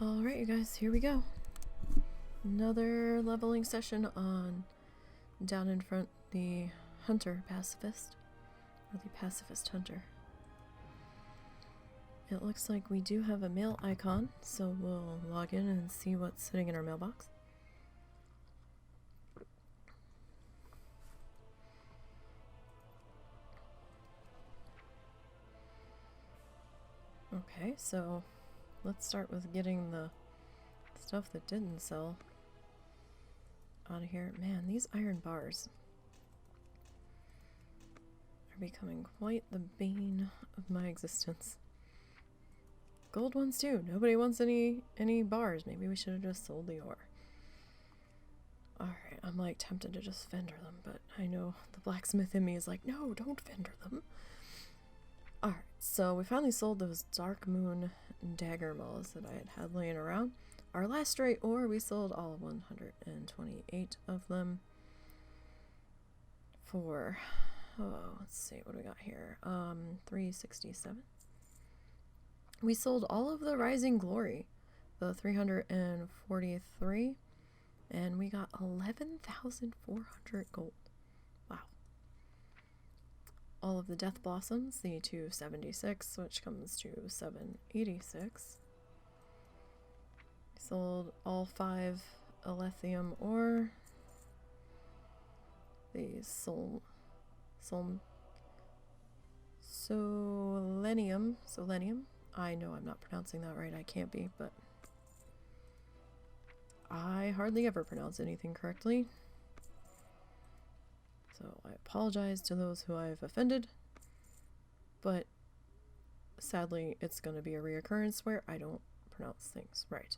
Alright, you guys, here we go. Another leveling session on Downinfront, the Hunter Pacifist, or the Pacifist Hunter. It looks like we do have a mail icon, so we'll log in and see what's sitting in our mailbox. Okay, so let's start with getting the stuff that didn't sell out of here. Man, these iron bars are becoming quite the bane of my existence. Gold ones too. Nobody wants any bars. Maybe we should have just sold the ore. Alright, I'm like tempted to just vendor them, but I know the blacksmith in me is like, no, don't vendor them. Alright, so we finally sold those Dark Moon dagger malls that I had laying around. Our last straight ore, we sold all 128 of them for, let's see, what do we got here? 367. We sold all of the Rising Glory, the 343, and we got 11,400 gold. Wow. All of the Death Blossoms, the 276, which comes to 786. Sold all 5 Elethium ore. The Solenium. I know I'm not pronouncing that right, I can't be, but I hardly ever pronounce anything correctly. So I apologize to those who I've offended, but sadly it's going to be a reoccurrence where I don't pronounce things right.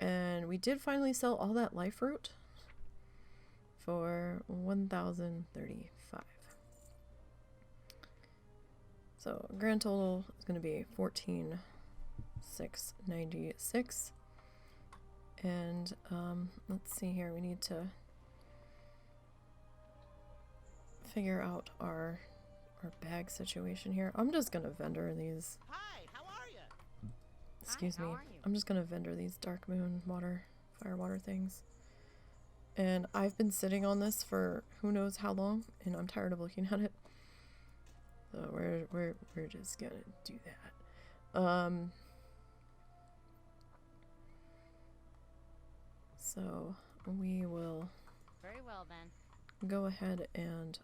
And we did finally sell all that life root for 1,035. So grand total is going to be 14,696. And let's see here, we need to figure out our bag situation here. I'm just going to vendor these. Hi, how are you? Excuse me. I'm just going to vendor these Dark Moon fire water things. And I've been sitting on this for who knows how long, and I'm tired of looking at it. So we're just gonna do that. So we will very well then go ahead and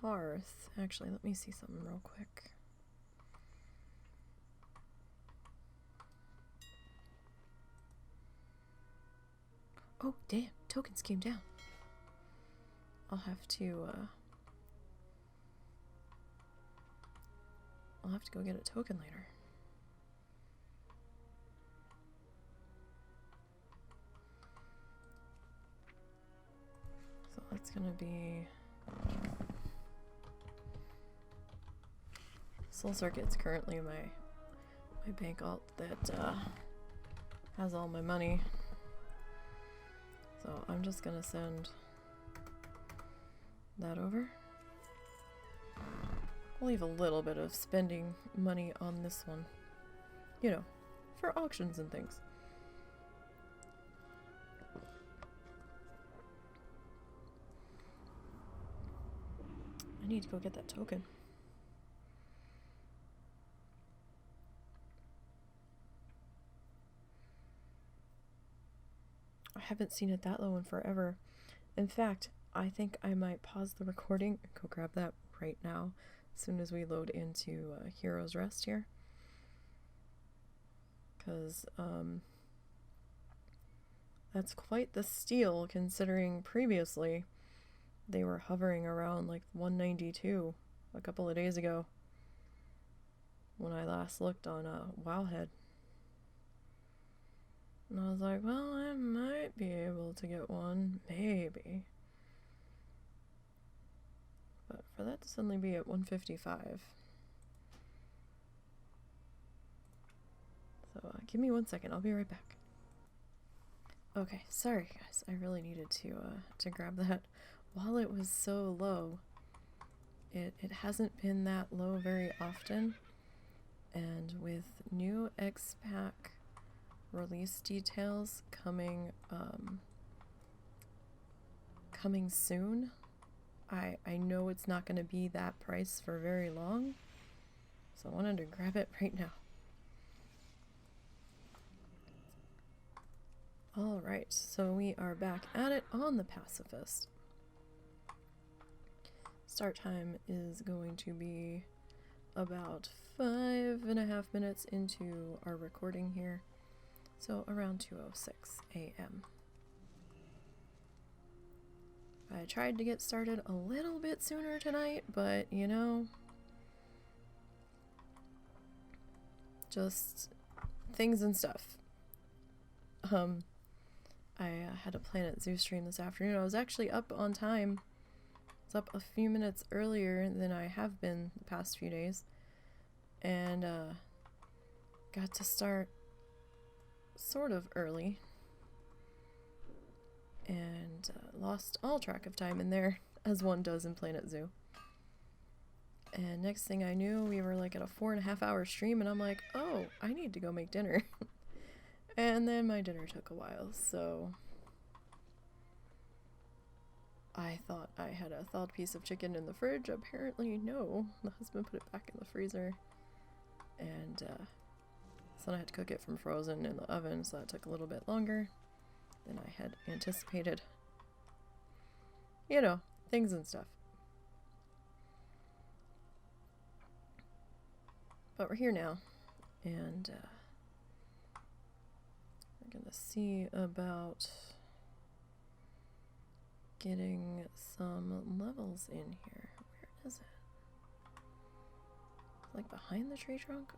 hearth. Actually, let me see something real quick. Oh damn, tokens came down. I'll have to go get a token later. So that's gonna be Soul Circuit's currently my bank alt that has all my money. So I'm just gonna send that over. I'll leave a little bit of spending money on this one, you know, for auctions and things. I need to go get that token. I haven't seen it that low in forever. In fact, I think I might pause the recording and go grab that right now. As soon as we load into Hero's Rest here, because that's quite the steal considering previously they were hovering around like 192 a couple of days ago when I last looked on Wowhead. And I was like, well, I might be able to get one, maybe. But for that to suddenly be at 155. So give me 1 second, I'll be right back. Okay, sorry guys, I really needed to grab that. While it was so low, it hasn't been that low very often. And with new X-Pack release details coming coming soon. I know it's not going to be that price for very long, so I wanted to grab it right now. Alright, so we are back at it on the Pacifist. Start time is going to be about 5.5 minutes into our recording here, so around 2:06 a.m. I tried to get started a little bit sooner tonight, but you know, just things and stuff. I had a Planet Zoo stream this afternoon. I was actually up on time. I was up a few minutes earlier than I have been the past few days, and got to start sort of early, and lost all track of time in there, as one does in Planet Zoo. And next thing I knew, we were like at a 4.5-hour stream, and I'm like, oh, I need to go make dinner. And then my dinner took a while, so I thought I had a thawed piece of chicken in the fridge. Apparently no, the husband put it back in the freezer, and so then I had to cook it from frozen in the oven, so that took a little bit longer than I had anticipated. You know, things and stuff. But we're here now, and we're gonna see about getting some levels in here. Where is it? Like behind the tree trunk?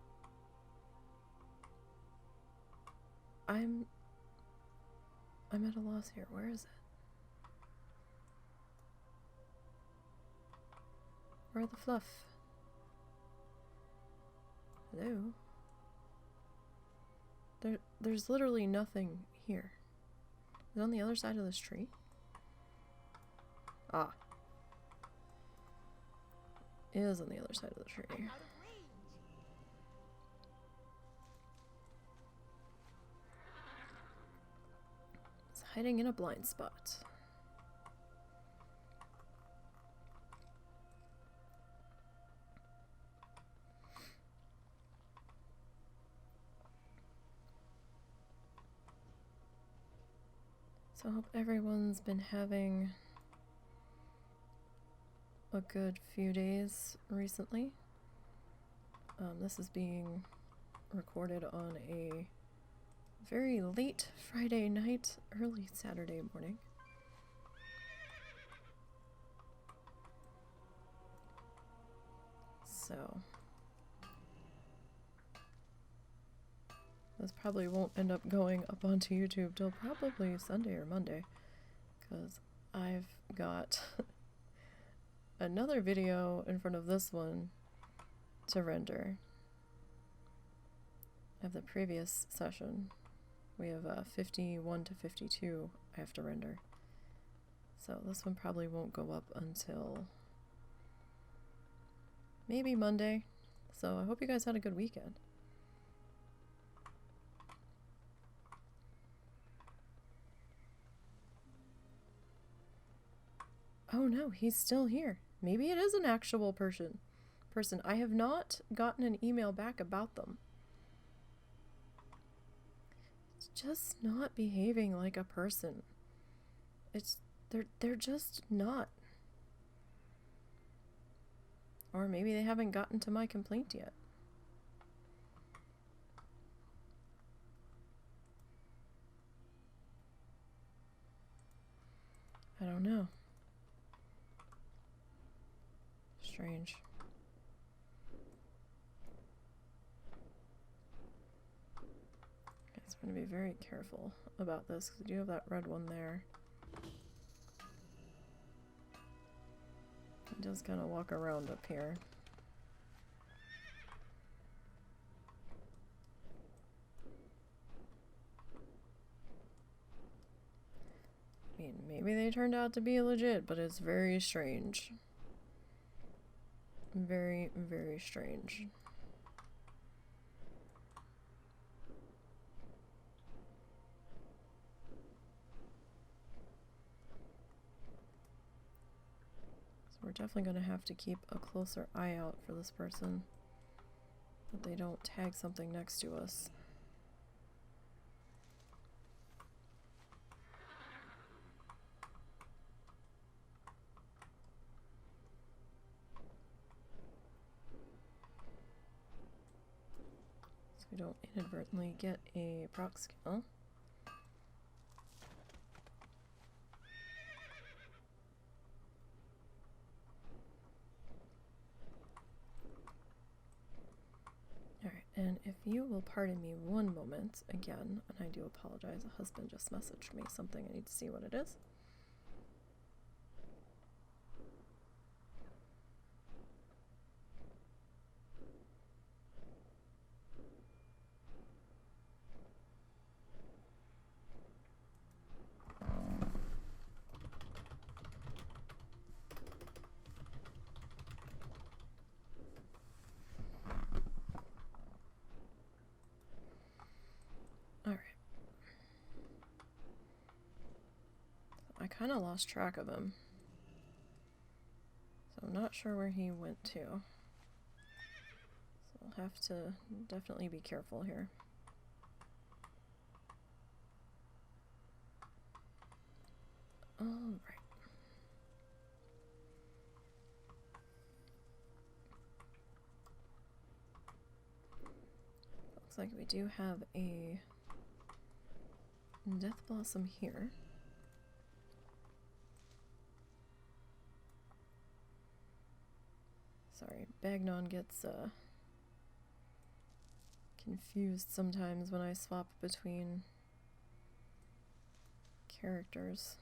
I'm at a loss here. Where is it? Where are the fluff? Hello? There's literally nothing here. Is it on the other side of this tree? Ah. It is on the other side of the tree. It's hiding in a blind spot. So I hope everyone's been having a good few days recently. This is being recorded on a very late Friday night, early Saturday morning. So this probably won't end up going up onto YouTube till probably Sunday or Monday, because I've got another video in front of this one to render of the previous session. We have 51 to 52 I have to render. So this one probably won't go up until maybe Monday. So I hope you guys had a good weekend. Oh no, he's still here. Maybe it is an actual person. I have not gotten an email back about them. It's just not behaving like a person. They're just not. Or maybe they haven't gotten to my complaint yet. I don't know. Strange. Okay, so I'm going to be very careful about this because I do have that red one there. I'm just gonna walk around up here. I mean, maybe they turned out to be legit, but it's very strange. Very, very strange. we're definitely going to have to keep a closer eye out for this person, that they don't tag something next to us. So we don't inadvertently get a proc skill. And if you will pardon me one moment, again, and I do apologize, a husband just messaged me something, I need to see what it is. I kind of lost track of him, so I'm not sure where he went to. So I'll have to definitely be careful here. Alright. Looks like we do have a Death Blossom here. Sorry, Bagnon gets confused sometimes when I swap between characters.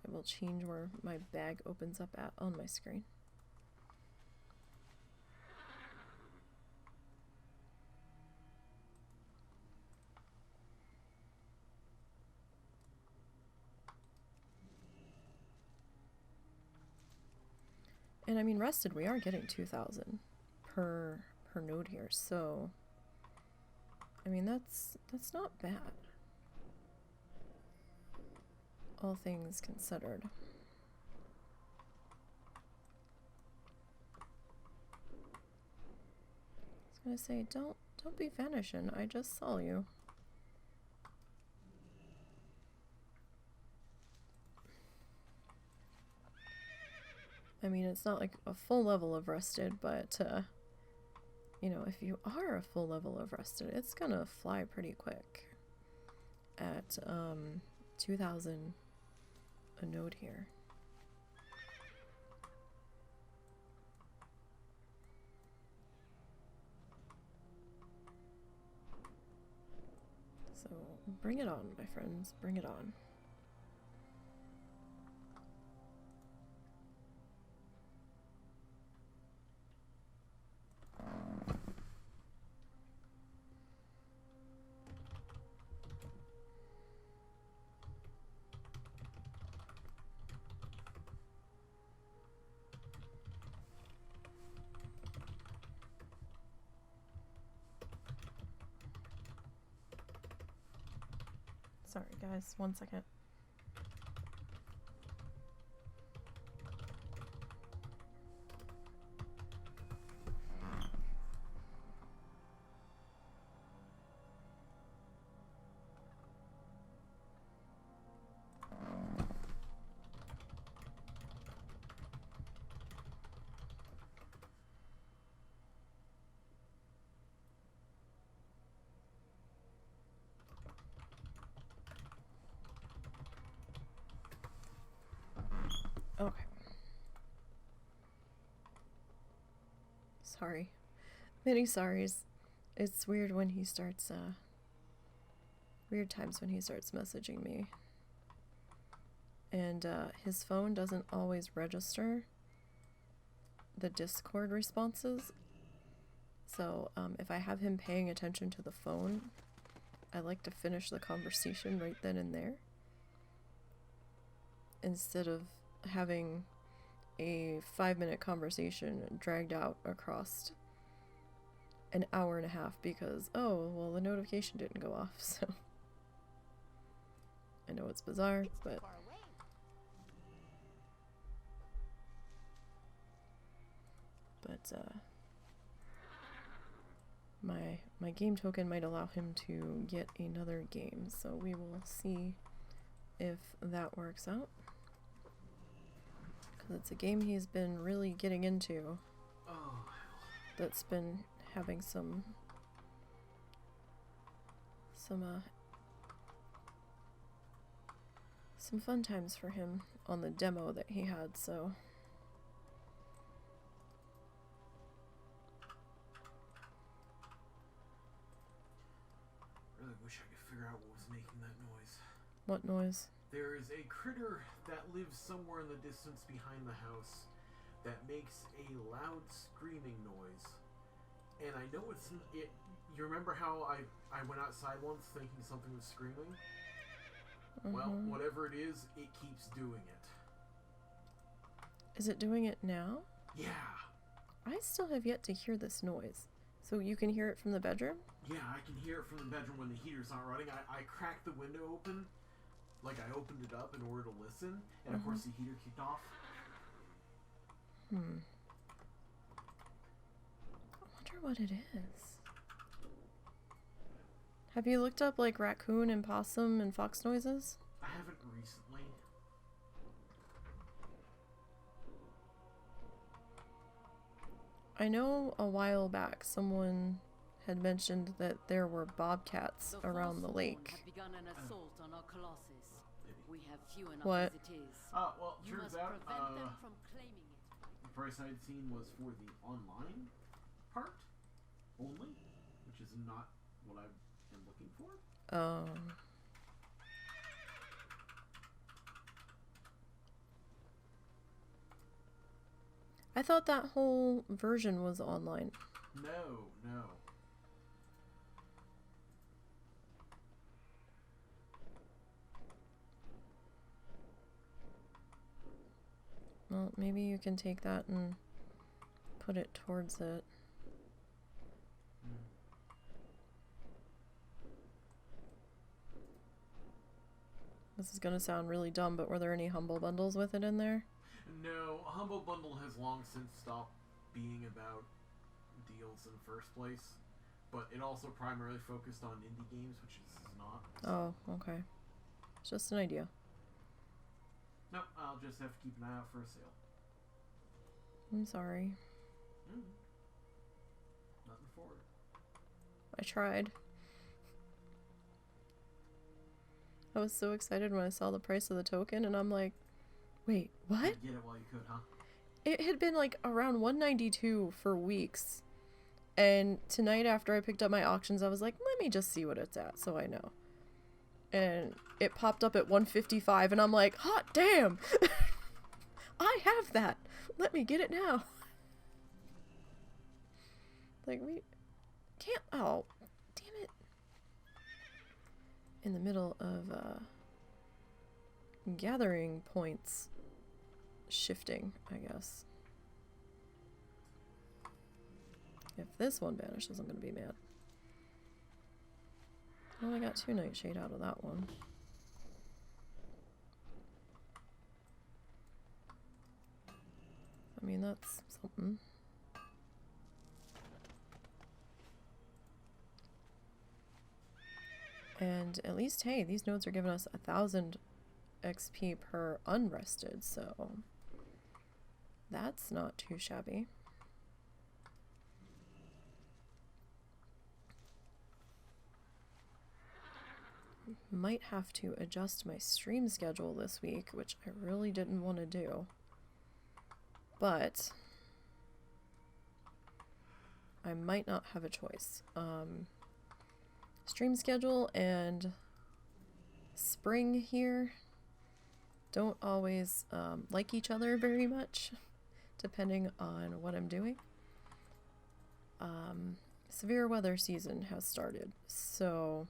I will change where my bag opens up at on my screen. And I mean, rested, we are getting 2,000 per node here, so I mean that's not bad, all things considered. I was gonna say, don't be vanishing. I just saw you. I mean, it's not like a full level of rested, but, you know, if you are a full level of rested, it's gonna fly pretty quick at, 2,000 a node here. So, bring it on, my friends, bring it on. Sorry guys, 1 second. Okay. Sorry. Many sorries. It's weird when he starts, weird times when he starts messaging me. And, his phone doesn't always register the Discord responses. So, if I have him paying attention to the phone, I like to finish the conversation right then and there, instead of having a 5-minute conversation dragged out across an hour and a half because, oh, well, the notification didn't go off, so. I know it's bizarre, but. but my game token might allow him to get another game, so we will see if that works out. Because it's a game he's been really getting into. That's been having some fun times for him on the demo that he had, so. Really wish I could figure out what was making that noise. What noise? There is a critter that lives somewhere in the distance behind the house that makes a loud screaming noise. And I know it's it. You remember how I went outside once thinking something was screaming? Well, whatever it is, it keeps doing it. Is it doing it now? Yeah. I still have yet to hear this noise. So you can hear it from the bedroom? Yeah, I can hear it from the bedroom when the heater's not running. I cracked the window open. Like, I opened it up in order to listen. And of course the heater kicked off. I wonder what it is. Have you looked up, like, raccoon and possum and fox noises? I haven't recently. I know a while back someone had mentioned that there were bobcats around the lake. What? Well, turns out, the price I'd seen was for the online part only, which is not what I've been looking for. I thought that whole version was online. No. Well, maybe you can take that and put it towards it. This is gonna sound really dumb, but were there any Humble Bundles with it in there? No, Humble Bundle has long since stopped being about deals in the first place, but it also primarily focused on indie games, which is not. Oh, okay. It's just an idea. No, I'll just have to keep an eye out for a sale. I'm sorry. Nothing for it. I tried. I was so excited when I saw the price of the token, and I'm like, wait, what? Get it while you could, huh? It had been like around 192 for weeks. And tonight after I picked up my auctions, I was like, let me just see what it's at so I know. And it popped up at 155 and I'm like, hot damn! I have that! Let me get it now. Like, we can't. Oh, damn it. In the middle of gathering points shifting, I guess. If this one vanishes, I'm gonna be mad. I only got 2 Nightshade out of that one. I mean, that's something. And at least, hey, these nodes are giving us 1,000 XP per unrested, so that's not too shabby. Might have to adjust my stream schedule this week, which I really didn't want to do. But I might not have a choice. Stream schedule and spring here don't always like each other very much, depending on what I'm doing. Severe weather season has started, so...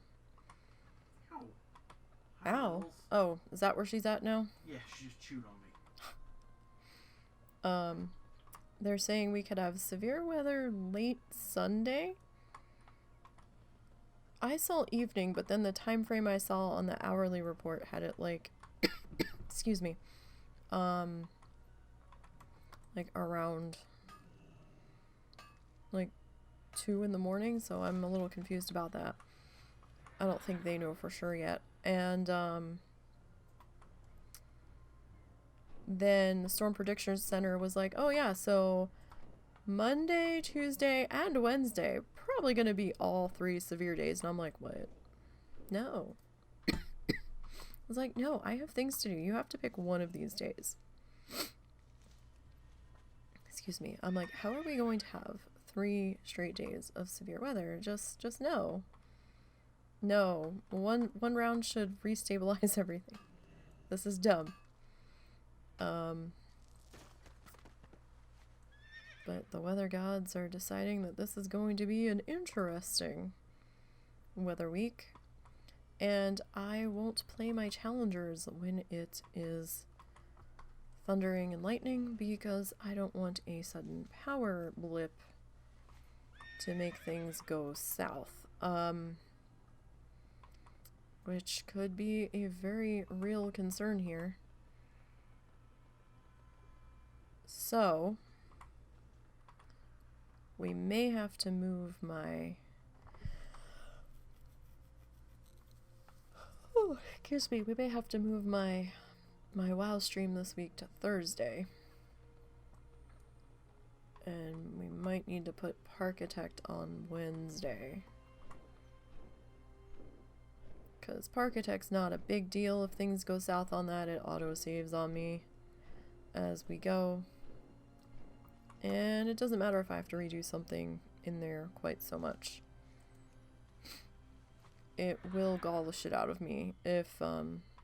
Ow. Oh, is that where she's at now? Yeah, she just chewed on me. They're saying we could have severe weather late Sunday. I saw evening, but then the time frame I saw on the hourly report had it like excuse me. Like around like 2 in the morning, so I'm a little confused about that. I don't think they know for sure yet. And then the Storm Prediction Center was like, oh yeah, so Monday, Tuesday, and Wednesday, probably gonna be all 3 severe days. And I'm like, what? No. I was like, no, I have things to do. You have to pick one of these days. Excuse me. I'm like, how are we going to have 3 straight days of severe weather? Just no. No. One round should restabilize everything. This is dumb. But the weather gods are deciding that this is going to be an interesting weather week. And I won't play my challengers when it is thundering and lightning because I don't want a sudden power blip to make things go south. Which could be a very real concern here. So, we may have to move my... Oh, excuse me. We may have to move my WoW stream this week to Thursday. And we might need to put Parkitect on Wednesday. Because Parkitect's not a big deal. If things go south on that, it auto-saves on me as we go. And it doesn't matter if I have to redo something in there quite so much. It will gall the shit out of me if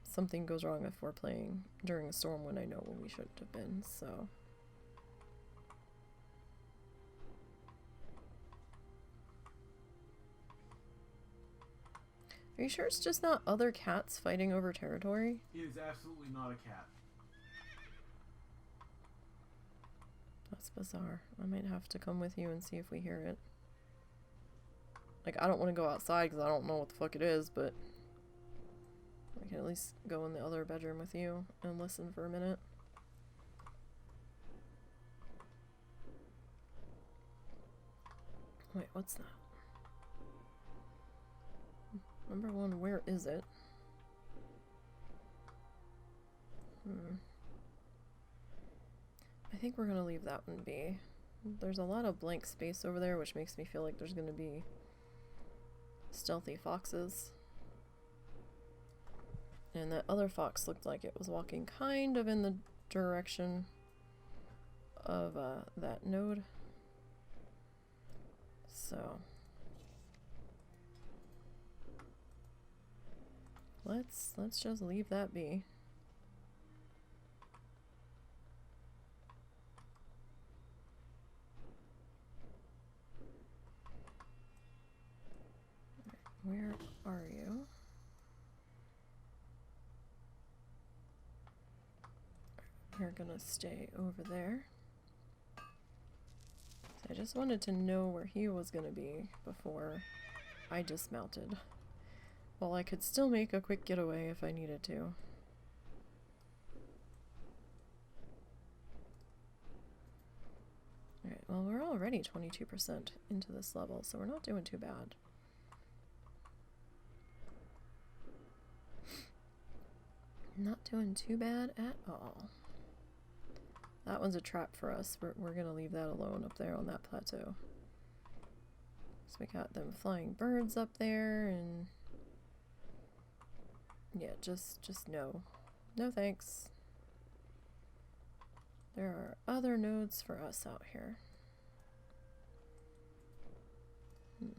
something goes wrong if we're playing during a storm when I know when we should have been, so... Are you sure it's just not other cats fighting over territory? It is absolutely not a cat. That's bizarre. I might have to come with you and see if we hear it. Like, I don't want to go outside because I don't know what the fuck it is, but I can at least go in the other bedroom with you and listen for a minute. Wait, what's that? Number 1, where is it? I think we're gonna leave that one be. There's a lot of blank space over there, which makes me feel like there's gonna be stealthy foxes. And that other fox looked like it was walking kind of in the direction of that node. So let's just leave that be. Where are you? You're gonna stay over there. So I just wanted to know where he was gonna be before I dismounted. Well, I could still make a quick getaway if I needed to. Alright, well, we're already 22% into this level, so we're not doing too bad. Not doing too bad at all. That one's a trap for us. We're gonna leave that alone up there on that plateau. So we got them flying birds up there, and yeah, just no. No thanks. There are other nodes for us out here.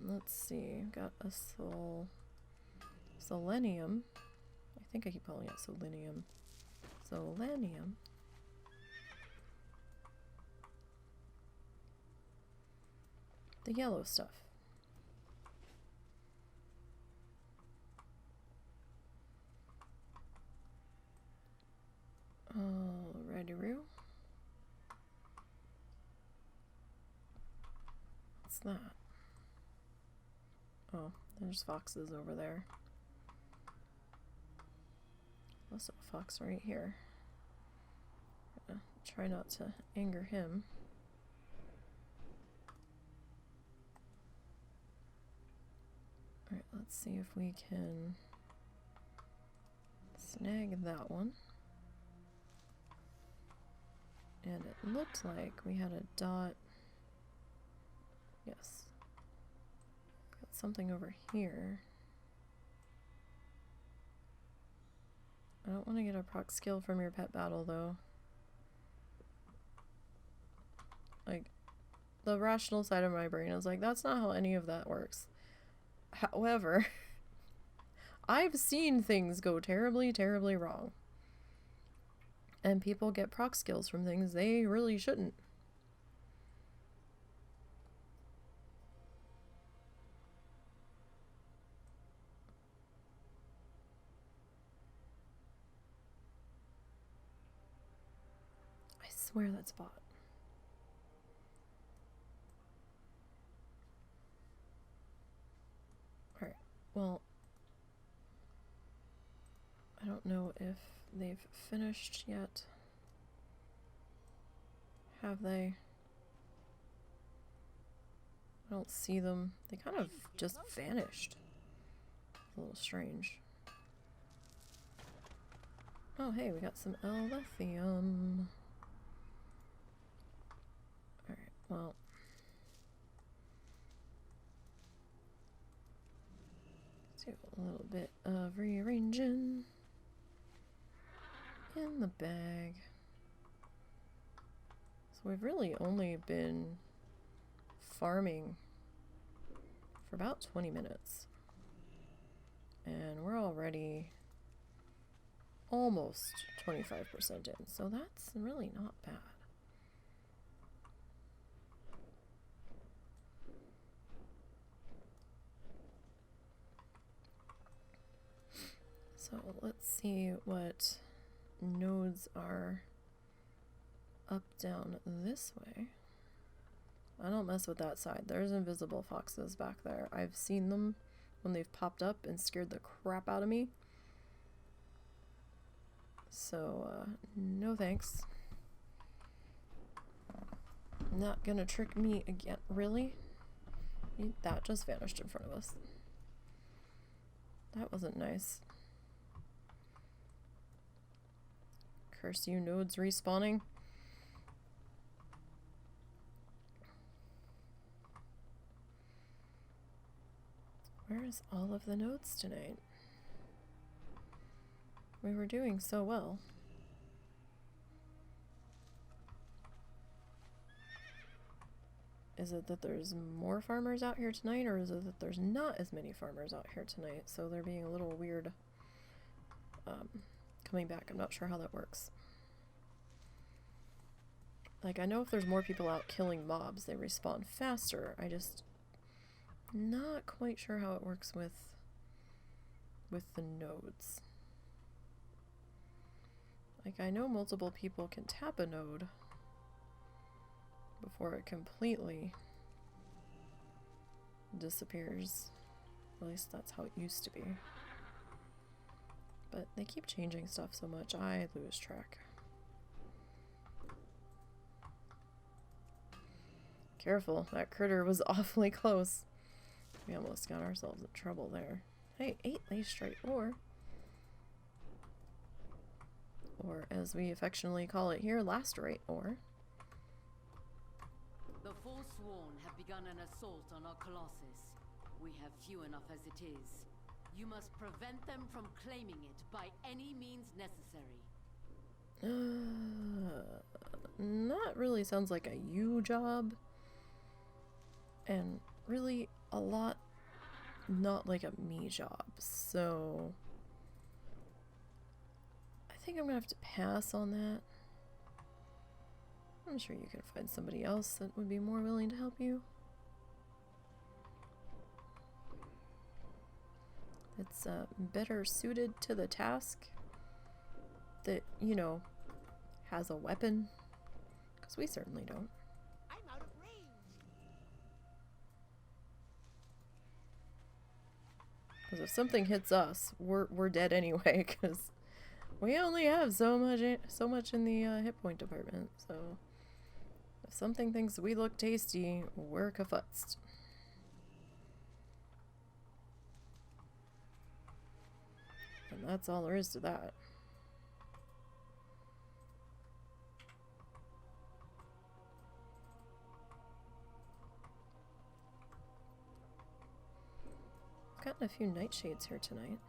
Let's see, got a selenium. I think I keep calling it selenium. Selenium. The yellow stuff. Alrighty-roo. What's that? Oh, there's foxes over there. Also a fox right here. Gonna try not to anger him. let's see if we can snag that one. And it looked like we had a dot. Yes. Got something over here. I don't want to get a proc skill from your pet battle though. Like, the rational side of my brain is like, that's not how any of that works. However, I've seen things go terribly, terribly wrong. And people get proc skills from things they really shouldn't. I swear that's bot. Alright, well, I don't know if they've finished yet. Have they? I don't see them. They kind of just vanished. A little strange. Oh, hey, we got some lithium. Alright, well. Let's do a little bit of rearranging in the bag. So we've really only been farming for about 20 minutes. And we're already almost 25% in, so that's really not bad. So let's see what nodes are up, down this way. I don't mess with that side. There's invisible foxes back there. I've seen them when they've popped up and scared the crap out of me. So, no thanks. Not gonna trick me again. Really? That just vanished in front of us. That wasn't nice. Curse you, nodes respawning. Where's all of the nodes tonight? We were doing so well. Is it that there's more farmers out here tonight, or is it that there's not as many farmers out here tonight, so they're being a little weird coming back? I'm not sure how that works. Like, I know if there's more people out killing mobs, they respawn faster. I just not quite sure how it works with the nodes. Like, I know multiple people can tap a node before it completely disappears. At least that's how it used to be. But they keep changing stuff so much, I lose track. Careful, that critter was awfully close. We almost got ourselves in trouble there. Hey, 8 lace straight ore. Or as we affectionately call it here, lacerate ore. The Forsworn have begun an assault on our Colossus. We have few enough as it is. You must prevent them from claiming it by any means necessary. That really sounds like a you job. And really a lot not like a me job. So I think I'm gonna have to pass on that. I'm sure you can find somebody else that would be more willing to help you. It's better suited to the task. That, you know, has a weapon. Because we certainly don't. I'm out of range. Because if something hits us, we're dead anyway. Because we only have so much in the hit point department. So if something thinks we look tasty, we're kafutzed. And that's all there is to that. I've gotten a few nightshades here tonight.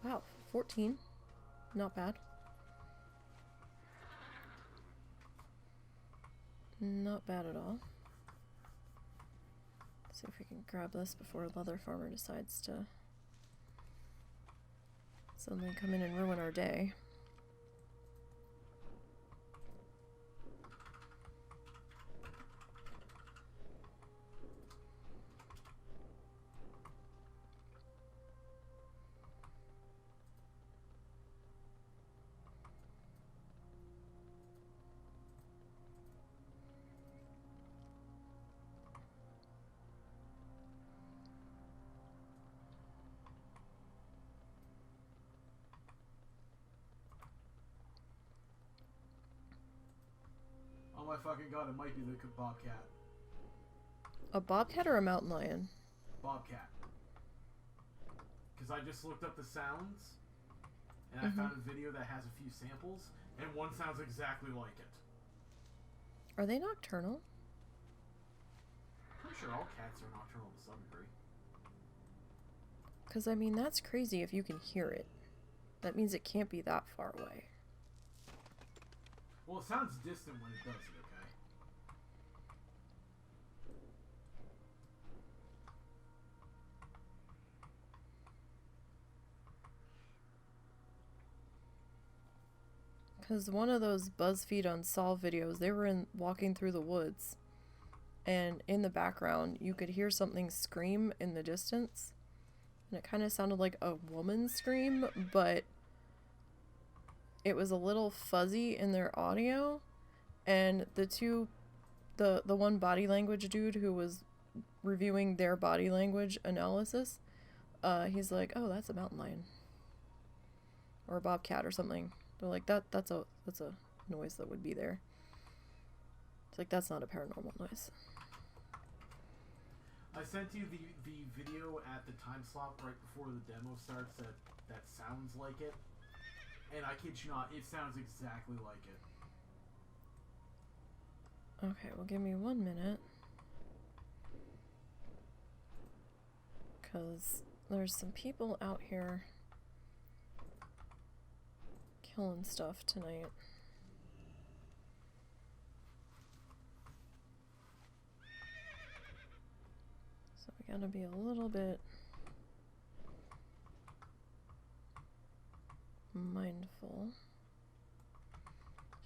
Wow, 14. Not bad. Not bad at all. Let's see if we can grab this before Leather Farmer decides to suddenly come in and ruin our day. Oh my fucking god, it might be the bobcat. A bobcat or a mountain lion? Bobcat. Because I just looked up the sounds, and I found a video that has a few samples, and one sounds exactly like it. Are they nocturnal? Pretty sure all cats are nocturnal to some degree. Because, I mean, that's crazy if you can hear it. That means it can't be that far away. Well, it sounds distant when it does it, okay? Because one of those BuzzFeed Unsolved videos, they were walking through the woods. And in the background, you could hear something scream in the distance. And it kind of sounded like a woman's scream, but it was a little fuzzy in their audio. And the one body language dude who was reviewing their body language analysis, he's like, oh, that's a mountain lion. Or a bobcat or something. They're like, that's a noise that would be there. It's like, that's not a paranormal noise. I sent you the video at the time slot right before the demo starts that sounds like it. And I kid you not, it sounds exactly like it. Okay, well, give me 1 minute. Because there's some people out here killing stuff tonight. So we gotta be a little bit mindful.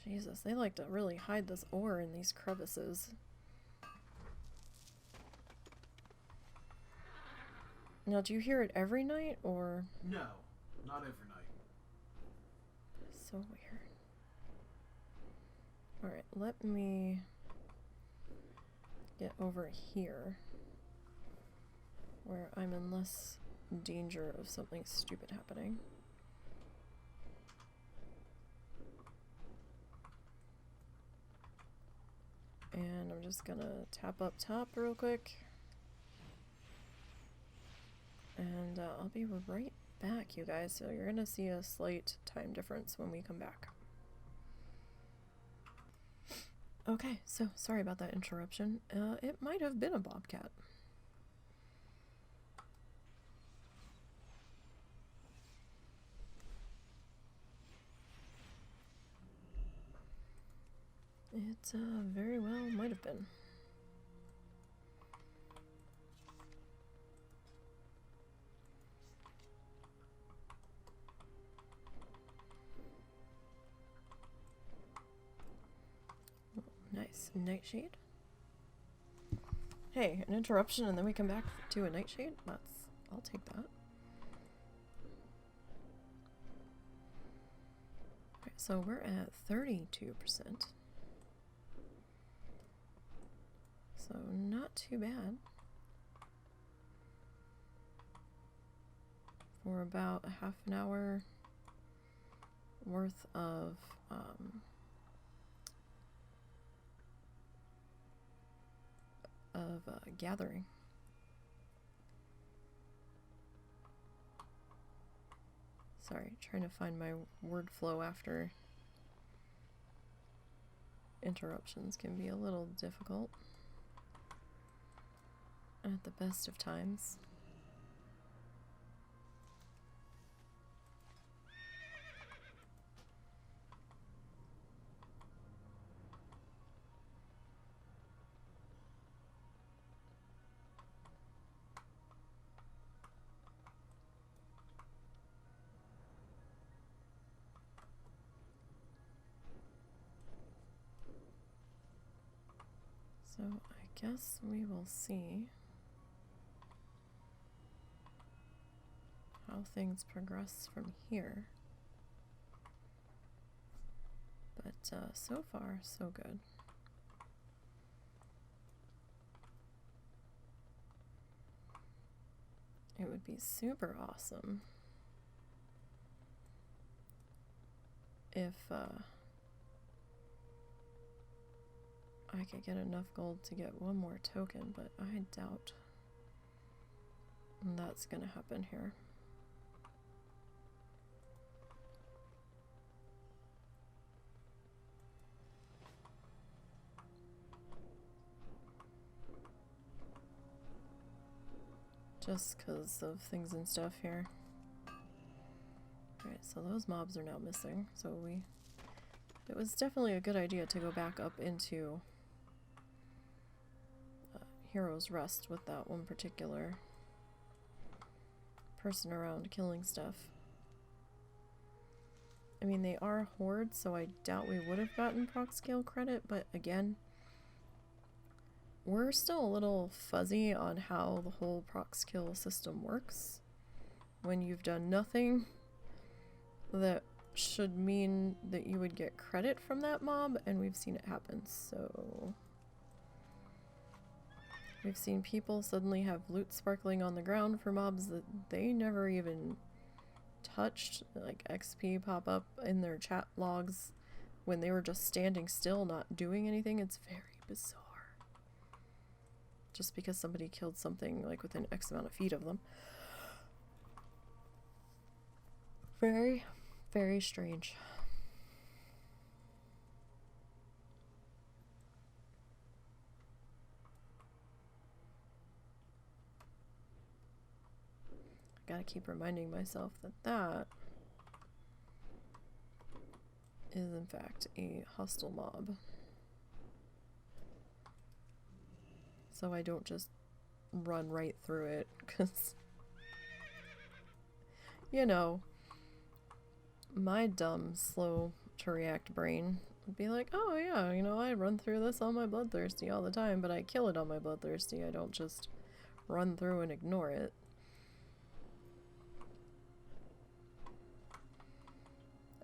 Jesus, they like to really hide this ore in these crevices. Now, do you hear it every night, or? No, not every night. So weird. Alright, let me get over here, where I'm in less danger of something stupid happening. And I'm just gonna tap up top real quick. And I'll be right back, you guys. So you're gonna see a slight time difference when we come back. Okay, so sorry about that interruption. It might have been a bobcat. It very well might have been. Oh, nice. Nightshade. Hey, an interruption and then we come back to a nightshade? I'll take that. Okay, so we're at 32%. So not too bad for about a half an hour worth of gathering. Sorry, trying to find my word flow after interruptions can be a little difficult at the best of times. So I guess we will see how things progress from here. But so far, so good. It would be super awesome if I could get enough gold to get one more token, but I doubt that's gonna happen here. Just because of things and stuff here. Alright, so those mobs are now missing, so it was definitely a good idea to go back up into Hero's Rest with that one particular person around killing stuff. I mean, they are hordes, so I doubt we would have gotten proc scale credit, but again, we're still a little fuzzy on how the whole proc skill system works. When you've done nothing that should mean that you would get credit from that mob, and we've seen it happen, so... We've seen people suddenly have loot sparkling on the ground for mobs that they never even touched, like XP pop up in their chat logs when they were just standing still, not doing anything. It's very bizarre. Just because somebody killed something like within X amount of feet of them. Very, very strange. Gotta keep reminding myself that that is in fact a hostile mob. So I don't just run right through it, because, you know, my dumb, slow to react brain would be like, oh yeah, you know, I run through this on my Bloodthirsty all the time, but I kill it on my Bloodthirsty. I don't just run through and ignore it.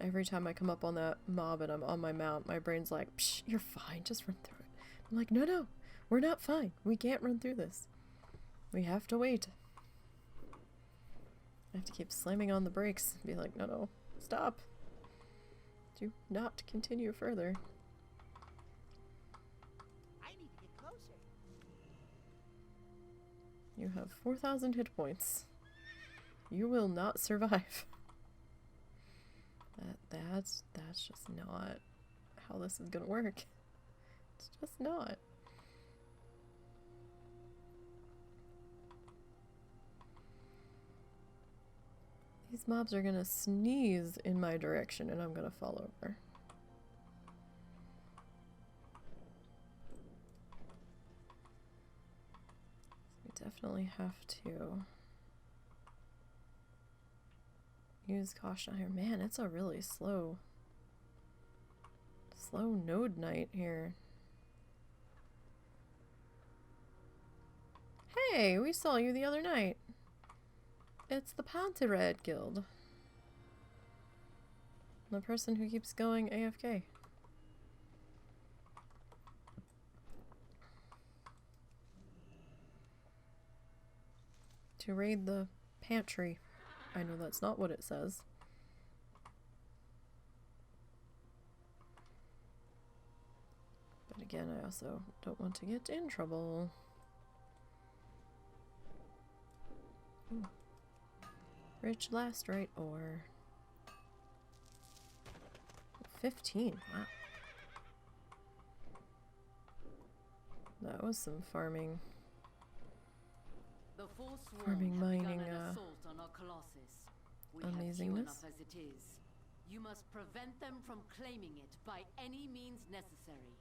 Every time I come up on that mob and I'm on my mount, my brain's like, psh, you're fine, just run through it. I'm like, no, no, we're not fine. We can't run through this. We have to wait. I have to keep slamming on the brakes and be like, no, no, stop. Do not continue further. I need to get closer. You have 4,000 hit points. You will not survive. That's just not how this is gonna work. It's just not. These mobs are gonna sneeze in my direction and I'm gonna fall over. So we definitely have to use caution here. Man, it's a really slow node night here. Hey, we saw you the other night. It's the Panty Red Guild. The person who keeps going AFK. To raid the pantry. I know that's not what it says. But again, I also don't want to get in trouble. Ooh. Rich lastrite ore. 15. Wow. That was some farming. The Forsworn Farming, have begun mining, an assault on our Colossus. We have few amazingness. enough as it is. You must prevent them from claiming it by any means necessary.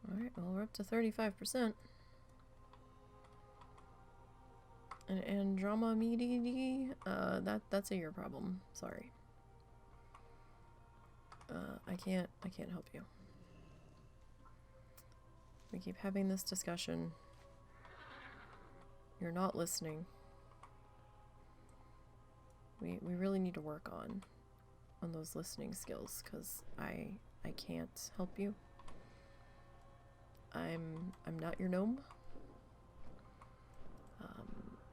Alright, well, we're up to 35%. And Andromeda, that's a your problem. Sorry. I can't help you. We keep having this discussion. You're not listening. We really need to work on those listening skills, because I can't help you. I'm not your gnome.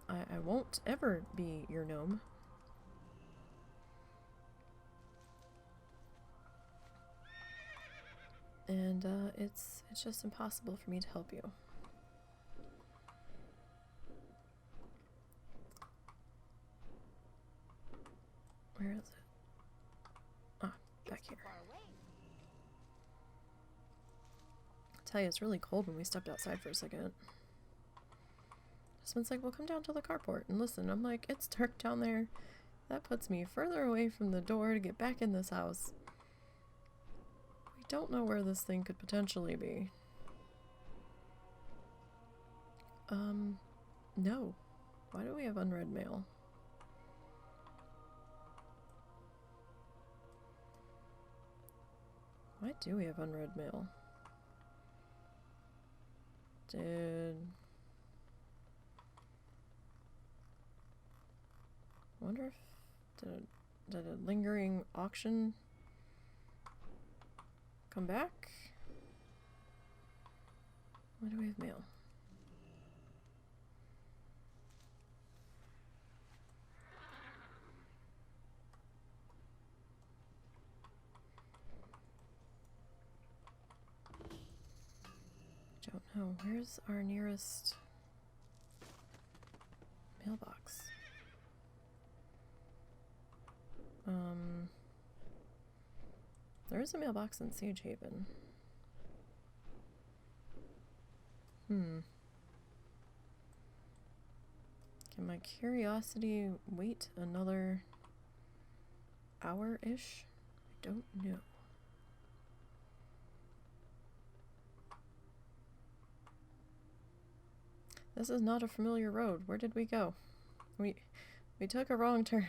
I won't ever be your gnome. And it's just impossible for me to help you. Where is it? Ah, back here. I tell you, it's really cold when we stepped outside for a second. Husband's like, well, come down to the carport and listen. I'm like, it's dark down there. That puts me further away from the door to get back in this house. We don't know where this thing could potentially be. No. Why do we have unread mail? Why do we have unread mail? Wonder if did a lingering auction come back? Why do we have mail? Don't know. Where's our nearest mailbox? There is a mailbox in Sage Haven. Can my curiosity wait another hour-ish? I don't know. This is not a familiar road. Where did we go? We took a wrong turn.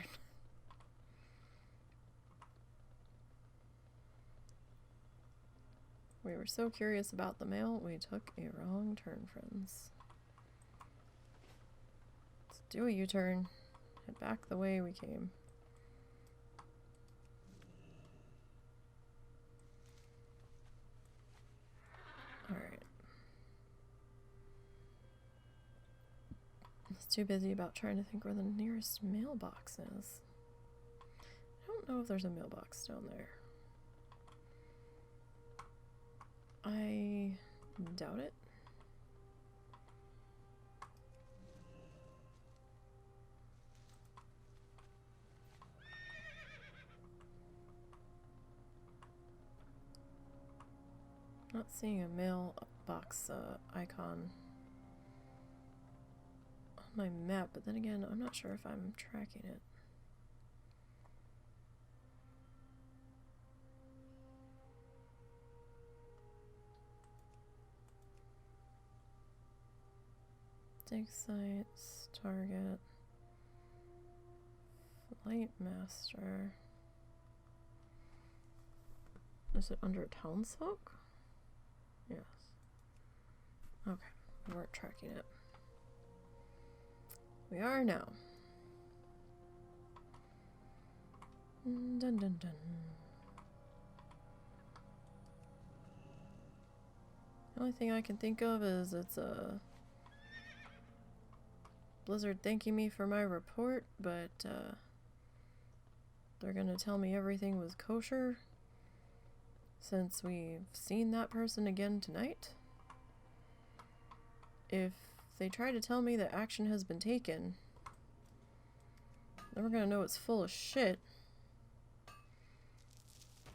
We were so curious about the mail, we took a wrong turn, friends. Let's do a U-turn. Head back the way we came. Alright. I was too busy about trying to think where the nearest mailbox is. I don't know if there's a mailbox down there. I doubt it. Not seeing a mailbox icon on my map, but then again, I'm not sure if I'm tracking it. Dig sites, target, flight master. Is it under Townsfolk? Yes. Okay, we weren't tracking it. We are now. Dun dun dun. The only thing I can think of is it's a Blizzard thanking me for my report, but they're gonna tell me everything was kosher since we've seen that person again tonight. If they try to tell me that action has been taken, then we're gonna know it's full of shit.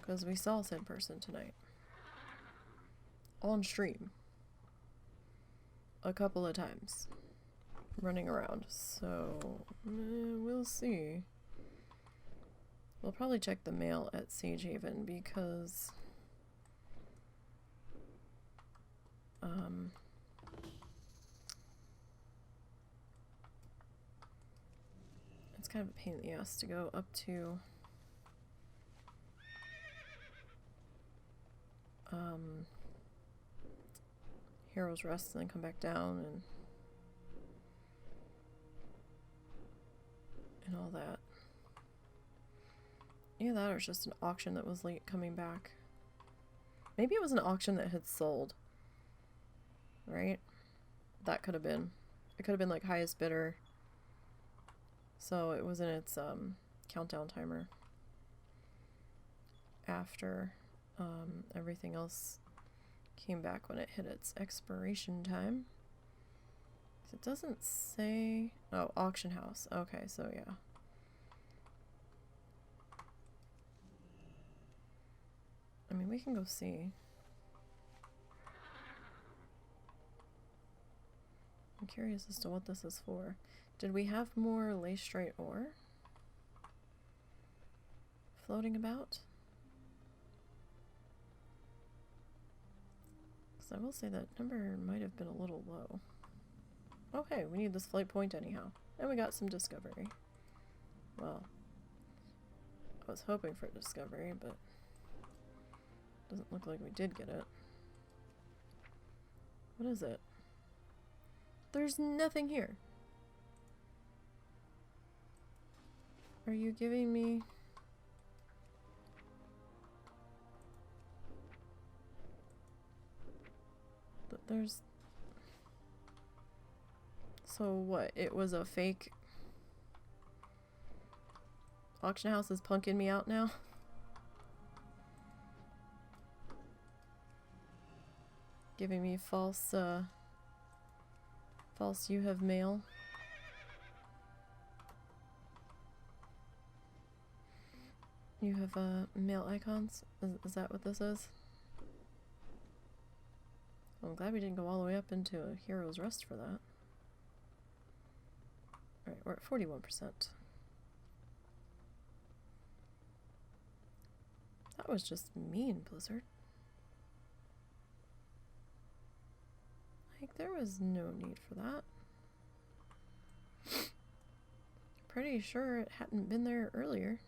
Because we saw said person tonight. On stream. A couple of times. Running around. So, we'll see. We'll probably check the mail at Sage Haven because... it's kind of a pain in the ass to go up to Heroes Rest and then come back down and all that. Yeah, that or it's just an auction that was late coming back. Maybe it was an auction that had sold. Right? That could have been. It could have been like highest bidder. So it was in its countdown timer. After everything else came back when it hit its expiration time. It doesn't say... oh, auction house. Okay, so yeah. I mean, we can go see. I'm curious as to what this is for. Did we have more lace straight ore floating about? Because I will say that number might have been a little low. Okay, we need this flight point anyhow. And we got some discovery. Well, I was hoping for discovery, but doesn't look like we did get it. What is it? There's nothing here. Are you giving me... there's... so what? It was a fake... auction house is punking me out now? Giving me false, false you have mail. You have, mail icons? Is that what this is? Well, I'm glad we didn't go all the way up into a Hero's Rest for that. Alright, we're at 41%. That was just mean, Blizzard. Like, there was no need for that. Pretty sure it hadn't been there earlier.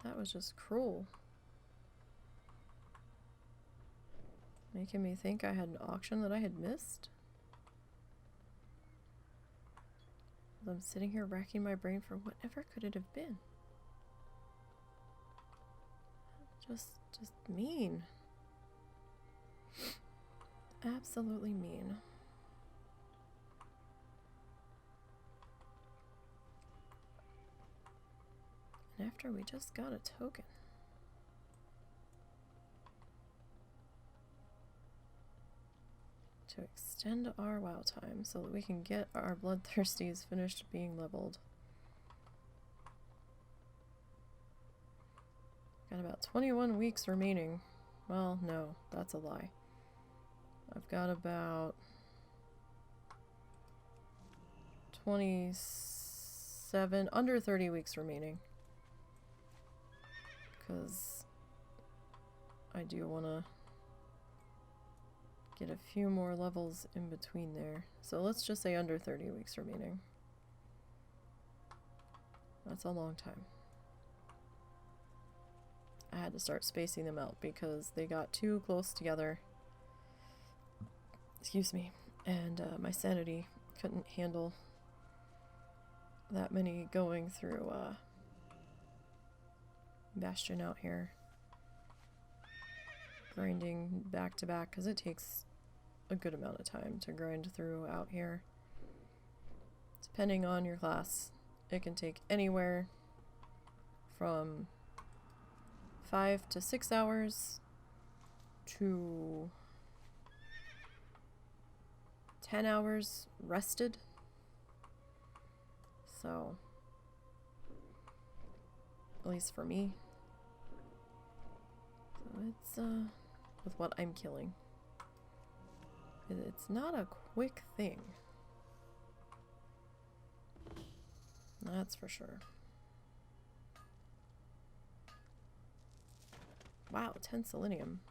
That was just cruel. Making me think I had an auction that I had missed. I'm sitting here racking my brain for whatever could it have been. Just mean. Absolutely mean. And after we just got a token. To extend our WoW time so that we can get our bloodthirsties finished being leveled. Got about 21 weeks remaining. Well, no, that's a lie. I've got about 27, under 30 weeks remaining. Because I do want to get a few more levels in between there. So let's just say under 30 weeks remaining. That's a long time. I had to start spacing them out because they got too close together. Excuse me. And my sanity couldn't handle that many going through Bastion out here. Grinding back to back because it takes a good amount of time to grind through out here. Depending on your class, it can take anywhere from 5 to 6 hours to 10 hours rested. So, at least for me. So it's, with what I'm killing. It's not a quick thing. That's for sure. Wow, 10 selenium.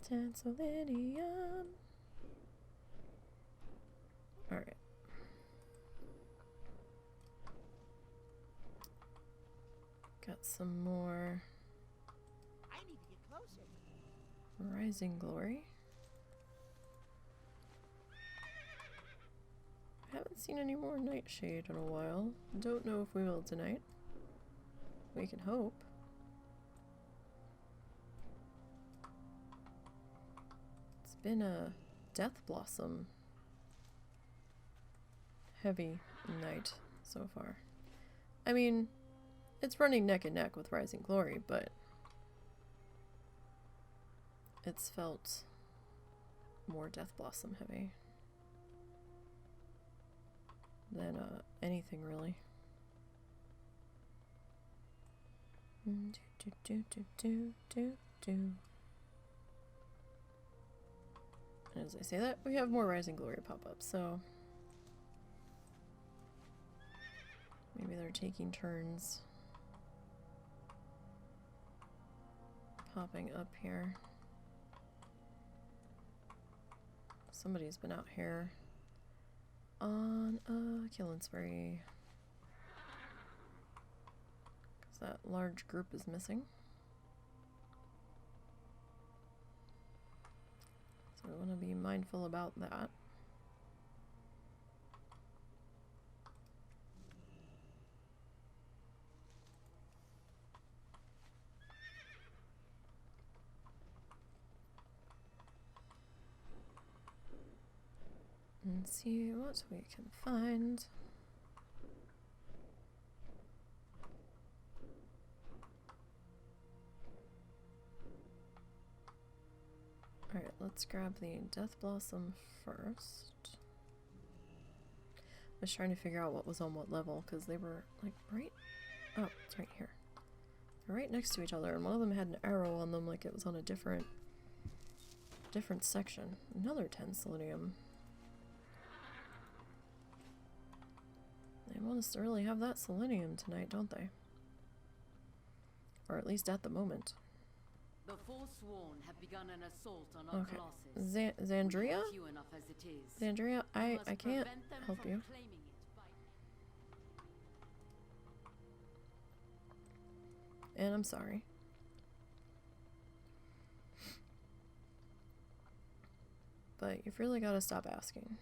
10 selenium. Alright. Got some more I need to get closer. Rising Glory. I haven't seen any more Nightshade in a while. Don't know if we will tonight. We can hope. It's been a Death Blossom heavy night so far. I mean, it's running neck and neck with Rising Glory, but it's felt more Death Blossom heavy than anything really. And as I say that, we have more Rising Glory pop up, so maybe they're taking turns popping up here. Somebody's been out here on a killing spree. Because that large group is missing. So we want to be mindful about that. And see what we can find. Alright, let's grab the Death Blossom first. I was trying to figure out what was on what level, because they were like right... Oh, it's right here. They're right next to each other, and one of them had an arrow on them like it was on a different section. Another 10 selenium. They want us to really have that selenium tonight, don't they? Or at least at the moment. The Forsworn have begun an assault on our Okay. Colossus. Xandria? Few enough as it is. Xandria, I must can't prevent them help from you. claiming it by And I'm sorry. But you've really got to stop asking.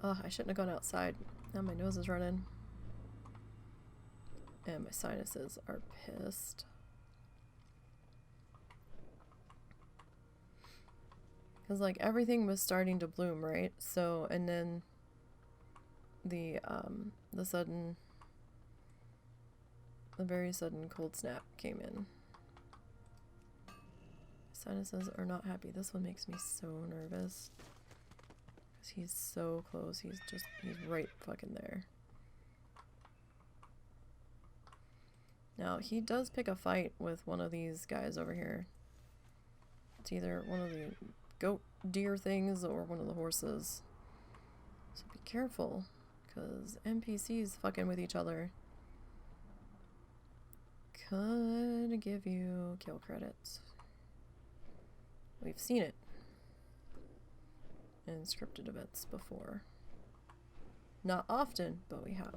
Oh, I shouldn't have gone outside. Now my nose is running. And my sinuses are pissed. Because, like, everything was starting to bloom, right? So, and then the very sudden cold snap came in. Sinuses are not happy. This one makes me so nervous. Because he's so close. He's right fucking there. Now, he does pick a fight with one of these guys over here. It's either one of the goat deer things or one of the horses. So be careful, because NPCs fucking with each other could give you kill credits. We've seen it in scripted events before. Not often, but we have.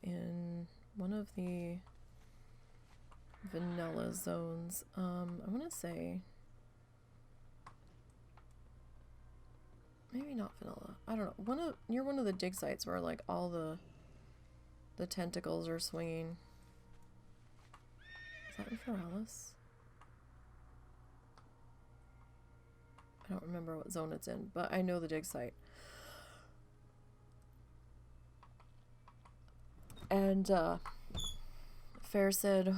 In one of the vanilla zones. I want to say maybe not vanilla. I don't know. Near one of the dig sites where like all the tentacles are swinging. Is that in Feralis? I don't remember what zone it's in, but I know the dig site. And Fair said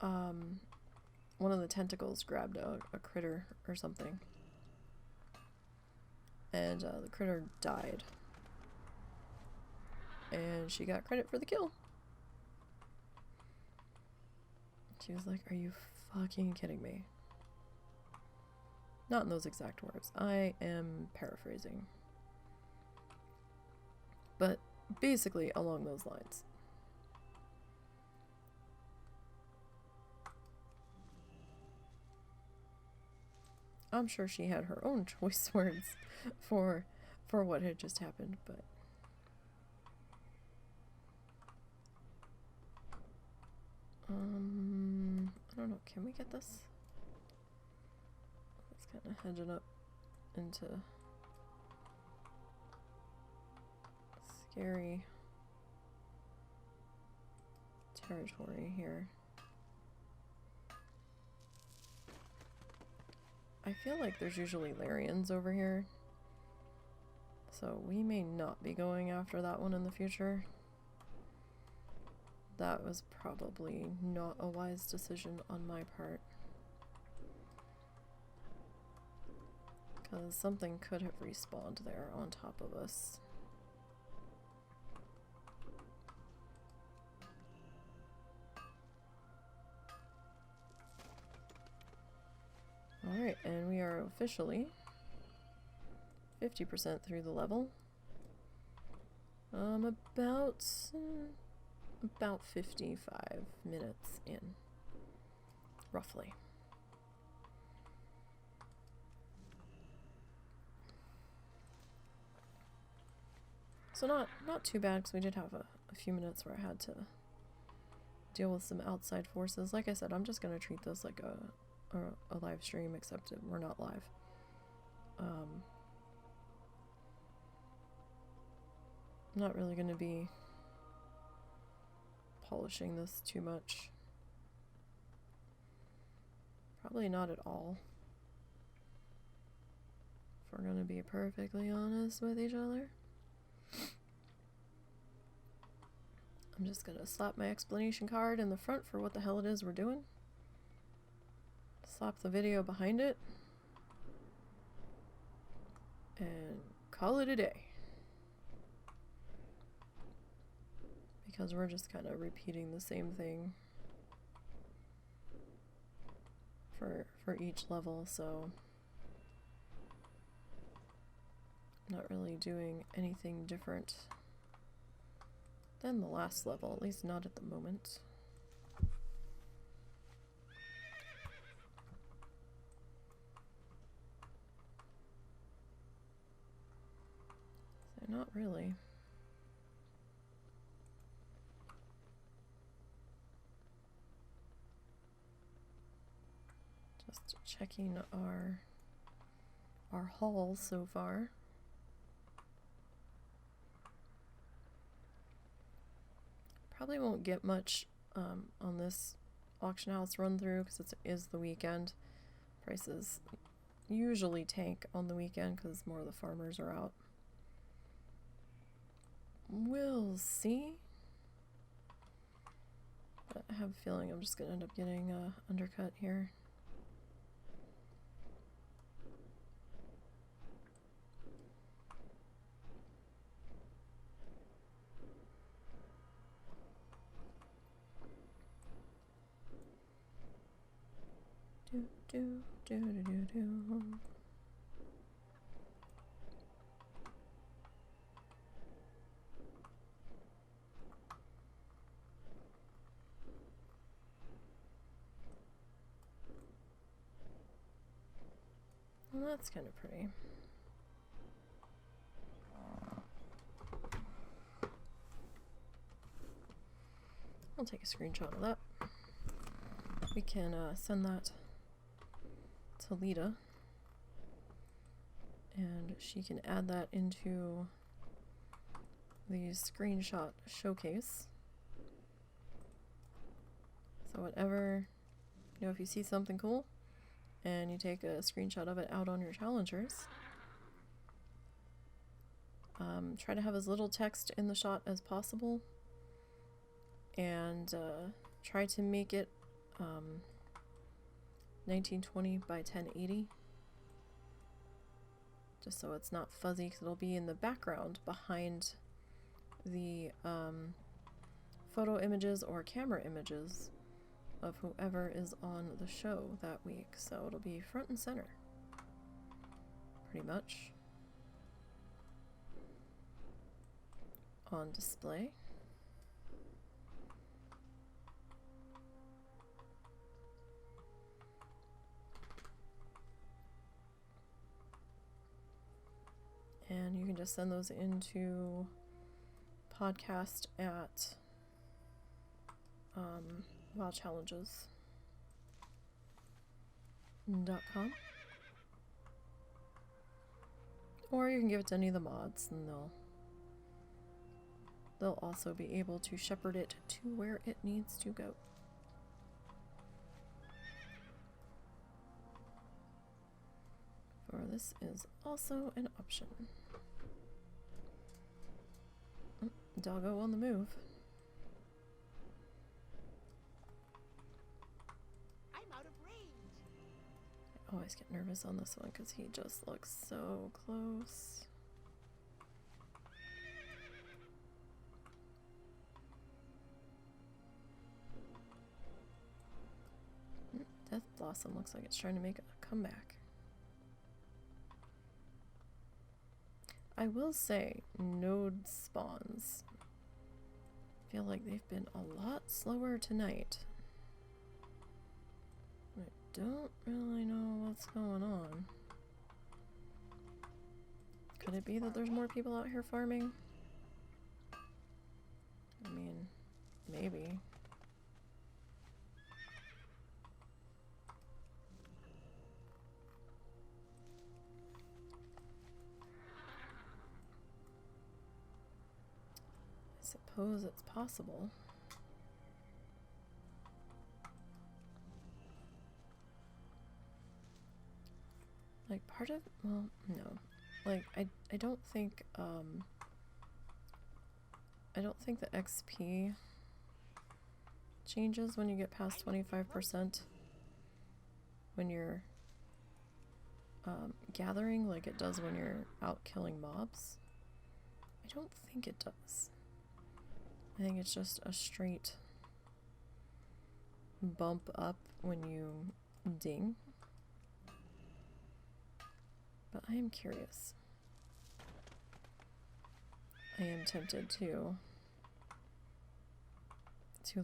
one of the tentacles grabbed a critter or something. And the critter died. And she got credit for the kill. She was like, "Are you fucking kidding me?" Not in those exact words. I am paraphrasing. But basically along those lines. I'm sure she had her own choice words for what had just happened, but I don't know, can we get this? It's kind of hedging up into scary territory here. I feel like there's usually Larians over here, so we may not be going after that one in the future. That was probably not a wise decision on my part, because something could have respawned there on top of us. Alright, and we are officially 50% through the level. About 55 minutes in, roughly. So not too bad, because we did have a few minutes where I had to deal with some outside forces. Like I said, I'm just going to treat this like a live stream, except we're not live. I'm not really going to be polishing this too much. Probably not at all. If we're going to be perfectly honest with each other. I'm just going to slap my explanation card in the front for what the hell it is we're doing. Slap the video behind it. And call it a day. Because we're just kind of repeating the same thing for each level, so not really doing anything different than the last level, at least not at the moment. So not really. Just checking our haul so far. Probably won't get much on this auction house run through because it is the weekend. Prices usually tank on the weekend because more of the farmers are out. We'll see. But I have a feeling I'm just going to end up getting undercut here. Well, that's kind of pretty. I'll take a screenshot of that. We can send that to Lita, and she can add that into the screenshot showcase. So whatever, you know, if you see something cool and you take a screenshot of it out on your challengers, try to have as little text in the shot as possible, and try to make it 1920 by 1080, just so it's not fuzzy, because it'll be in the background behind the photo images or camera images of whoever is on the show that week, so it'll be front and center pretty much on display. And you can just send those into podcast at WoWchallenges.com, or you can give it to any of the mods, and they'll also be able to shepherd it to where it needs to go. For this is also an option. Oh, doggo on the move. I'm out of range. I always get nervous on this one because he just looks so close. Death Blossom looks like it's trying to make a comeback. I will say, node spawns feel like they've been a lot slower tonight. I don't really know what's going on. Could it be that there's more people out here farming? I mean, maybe. Suppose it's possible. Like part of, well, no. Like I don't think the XP changes when you get past 25% when you're gathering like it does when you're out killing mobs. I don't think it does. I think it's just a straight bump up when you ding. But I am curious. I am tempted to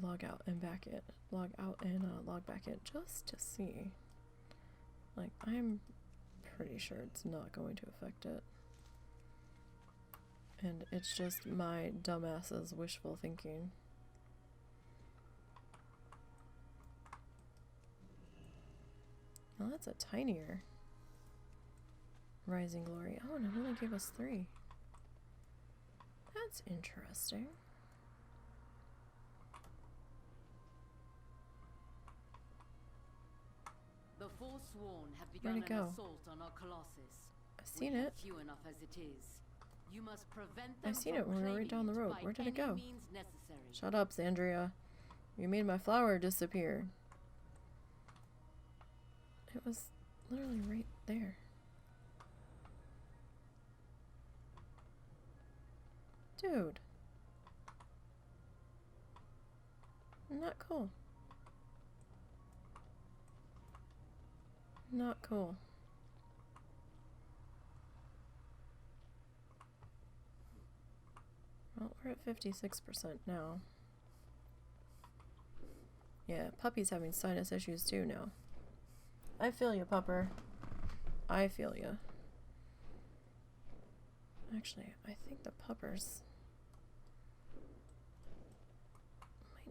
log out and back in, log out and log back in just to see. Like, I'm pretty sure it's not going to affect it. And it's just my dumbass's wishful thinking. Well, that's a tinier Rising Glory. Oh, and it only gave us 3. That's interesting. The Forsworn have begun Where'd it go? an assault on our Colossus. I've seen We have it. few enough as it is. You must prevent them I've seen from it when we were right claiming down the road. by Where did it any go? means necessary. Shut up, Xandria. You made my flower disappear. It was literally right there. Dude. Not cool. Not cool. Well, we're at 56% now. Yeah, Puppy's having sinus issues too now. I feel you, Pupper. I feel you. Actually, I think the Puppers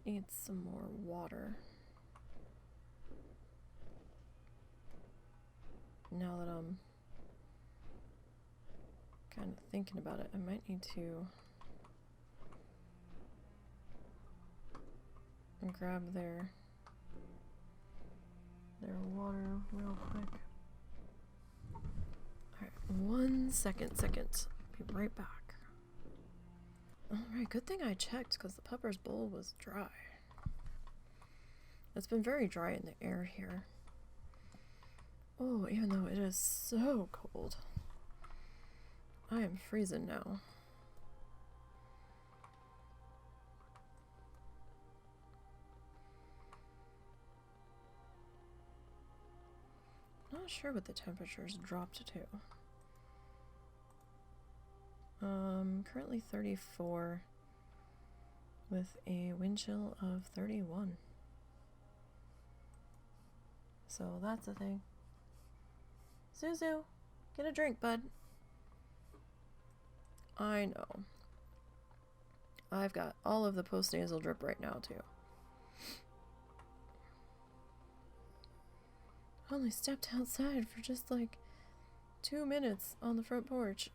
need some more water. Now that I'm kind of thinking about it, I might need to grab their water real quick. Alright, 1 second. Be right back. Alright, good thing I checked because the pupper's bowl was dry. It's been very dry in the air here. Oh, even though it is so cold. I am freezing now. Not sure what the temperatures dropped to. Currently 34 with a wind chill of 31. So that's a thing. Zuzu, get a drink, bud. I know. I've got all of the post-nasal drip right now, too. I only stepped outside for just like 2 minutes on the front porch.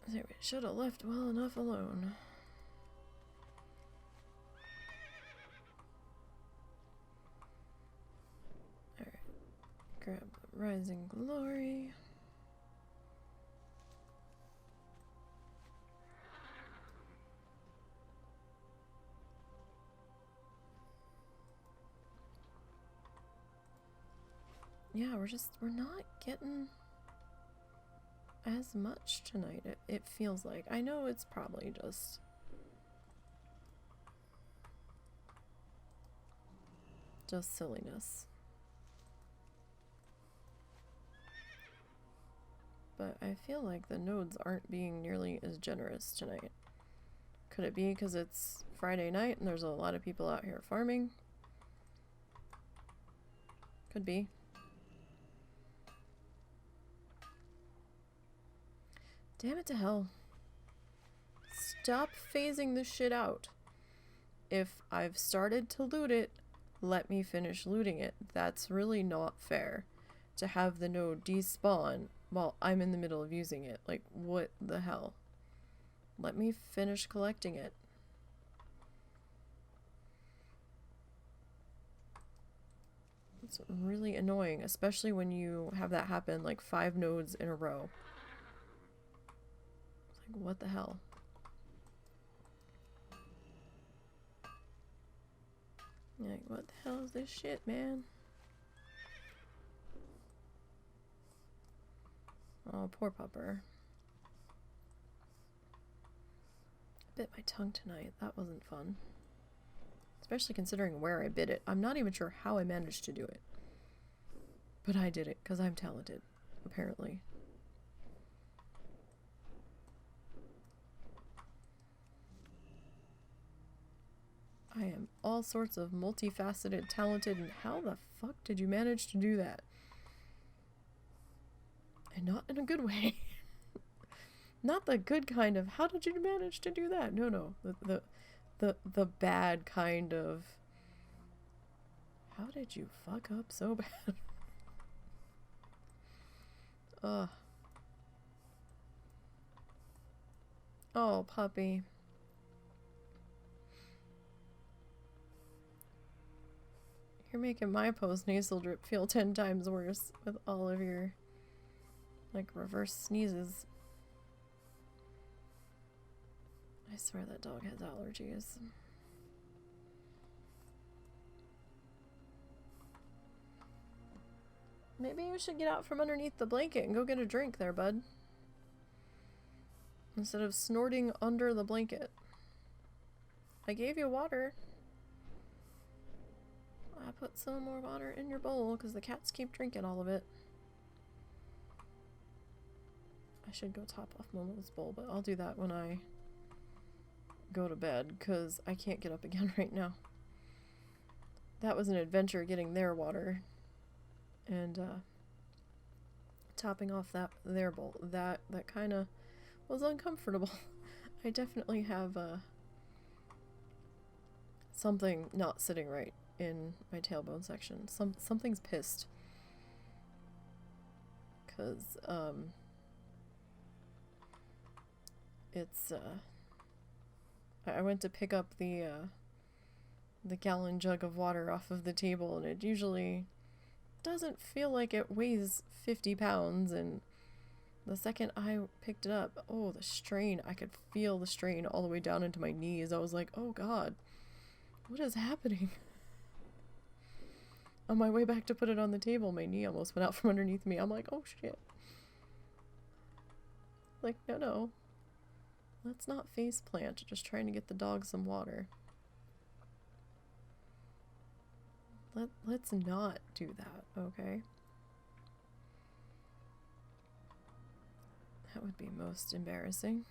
I think we should have left well enough alone. Alright. Grab the Rising Glory. Yeah, we're not getting as much tonight, it feels like. I know it's probably just silliness. But I feel like the nodes aren't being nearly as generous tonight. Could it be because it's Friday night and there's a lot of people out here farming? Could be. Damn it to hell. Stop phasing this shit out. If I've started to loot it, let me finish looting it. That's really not fair to have the node despawn while I'm in the middle of using it. Like, what the hell? Let me finish collecting it. It's really annoying, especially when you have that happen like 5 nodes in a row. Like, what the hell? Like, what the hell is this shit, man? Oh, poor pupper. I bit my tongue tonight. That wasn't fun. Especially considering where I bit it. I'm not even sure how I managed to do it. But I did it, because I'm talented, apparently. I am all sorts of multifaceted, talented, and how the fuck did you manage to do that? And not in a good way. Not the good kind of, how did you manage to do that? No. The bad kind of, how did you fuck up so bad? Ugh. Oh, puppy. You're making my post-nasal drip feel 10 times worse with all of your, like, reverse sneezes. I swear that dog has allergies. Maybe you should get out from underneath the blanket and go get a drink there, bud. Instead of snorting under the blanket. I gave you water. I put some more water in your bowl because the cats keep drinking all of it. I should go top off Momo's bowl, but I'll do that when I go to bed because I can't get up again right now. That was an adventure getting their water and topping off their bowl. That kind of was uncomfortable. I definitely have something not sitting right in my tailbone section. Something's pissed. Cause it's I went to pick up the gallon jug of water off of the table, and it usually doesn't feel like it weighs 50 pounds, and the second I picked it up, oh, the strain, I could feel the strain all the way down into my knees. I was like, oh god, what is happening? On my way back to put it on the table, my knee almost went out from underneath me. I'm like, oh shit. Like, no. Let's not face plant, just trying to get the dog some water. Let's not do that, okay? That would be most embarrassing.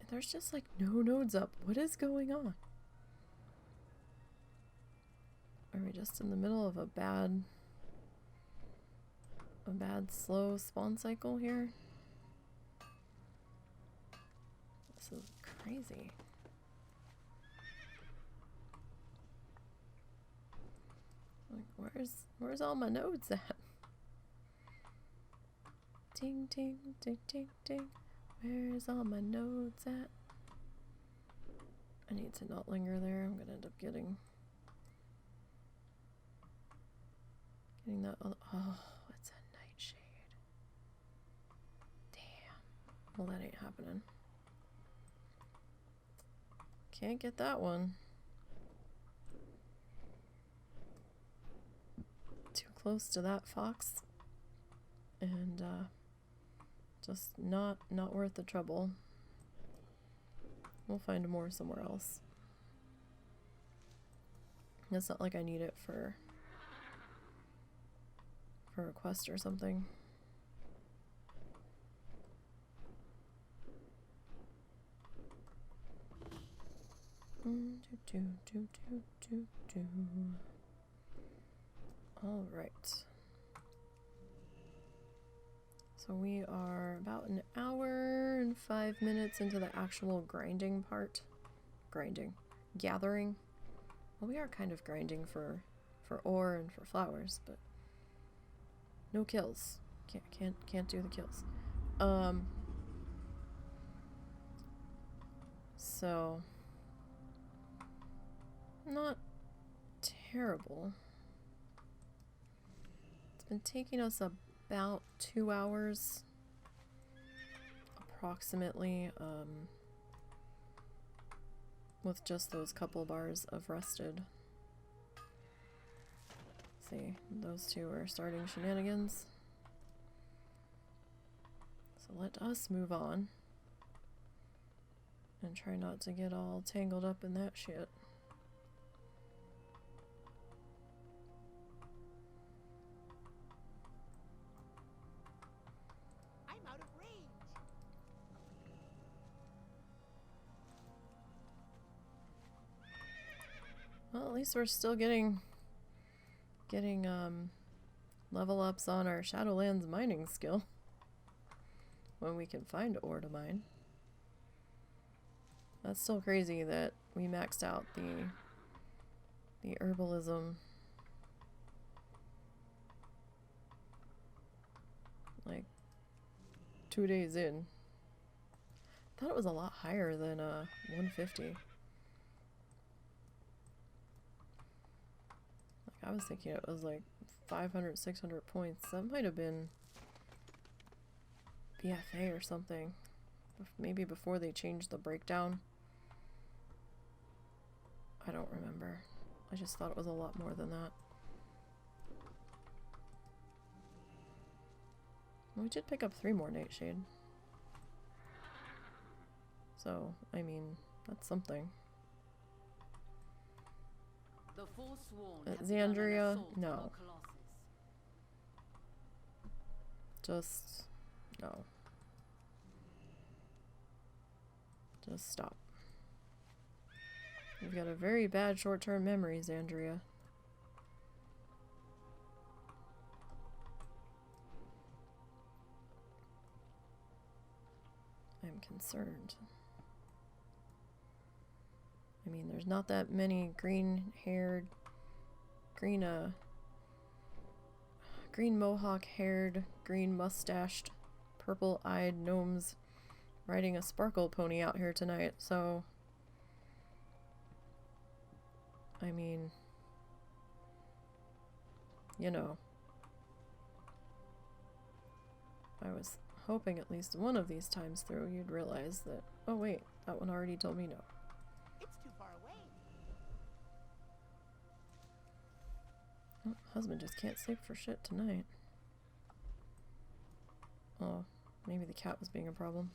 And there's just like no nodes up. What is going on? Are we just in the middle of a bad slow spawn cycle here? This is crazy. Like, where's all my nodes at? Ting ting ting ting ting. Where's all my nodes at? I need to not linger there. I'm gonna end up getting that. Oh, it's a nightshade. Damn. Well, that ain't happening. Can't get that one. Too close to that fox. And, just not worth the trouble. We'll find more somewhere else. It's not like I need it for a quest or something. All right. So we are about an hour and 5 minutes into the actual grinding part. Gathering. Well, we are kind of grinding for ore and for flowers, but no kills. Can't do the kills. So not terrible. It's been taking us about 2 hours approximately, with just those couple bars of rested. See, those two are starting shenanigans. So let us move on and try not to get all tangled up in that shit. I'm out of range. Well, at least we're still getting level ups on our Shadowlands mining skill when we can find ore to mine. That's still crazy that we maxed out the herbalism like 2 days in. I thought it was a lot higher than 150. I was thinking it was like 500, 600 points. That might have been BFA or something. Maybe before they changed the breakdown. I don't remember. I just thought it was a lot more than that. We did pick up 3 more Nightshade. So, I mean, that's something. The Forsworn have begun an Xandria, assault on no. our Colossus. Just, no. Just stop. You've got a very bad short-term memory, Xandria. I'm concerned. I mean, there's not that many green-haired, green mohawk-haired, green-mustached, purple-eyed gnomes riding a sparkle pony out here tonight, so... I mean... You know. I was hoping at least one of these times through you'd realize that, oh wait, that one already told me no. It's too far away. Oh, husband just can't sleep for shit tonight. Oh, maybe the cat was being a problem.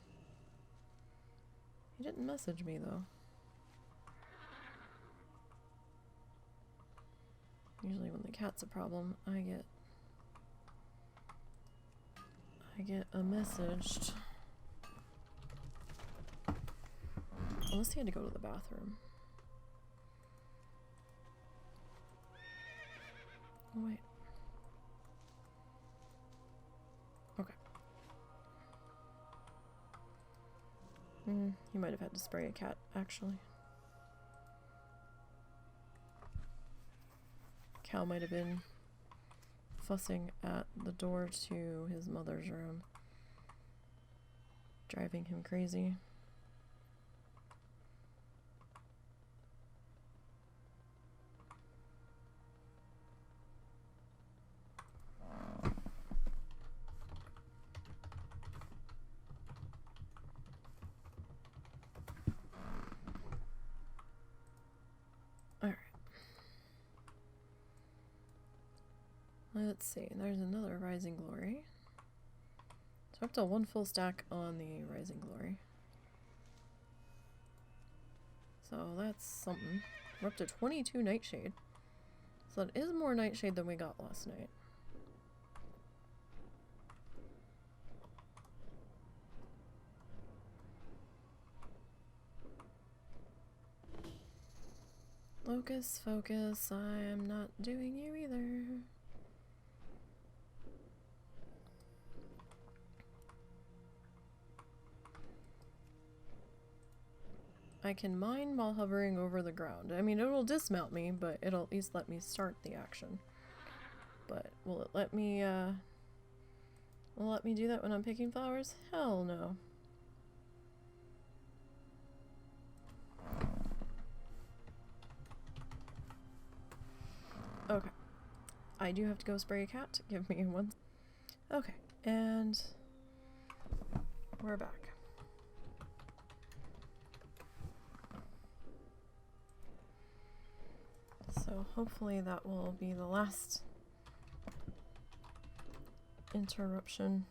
He didn't message me though. Usually when the cat's a problem, I get a message. Unless he had to go to the bathroom. Oh wait. Okay. He might have had to spray a cat, actually. Cal might have been fussing at the door to his mother's room, driving him crazy. Let's see, there's another Rising Glory. So up to 1 full stack on the Rising Glory. So that's something. We're up to 22 Nightshade. So that is more Nightshade than we got last night. Locus, focus, I am not doing you either. I can mine while hovering over the ground. I mean, it'll dismount me, but it'll at least let me start the action. But will it let me do that when I'm picking flowers? Hell no. Okay. I do have to go spray a cat. Give me one. Okay, and we're back. So hopefully that will be the last interruption.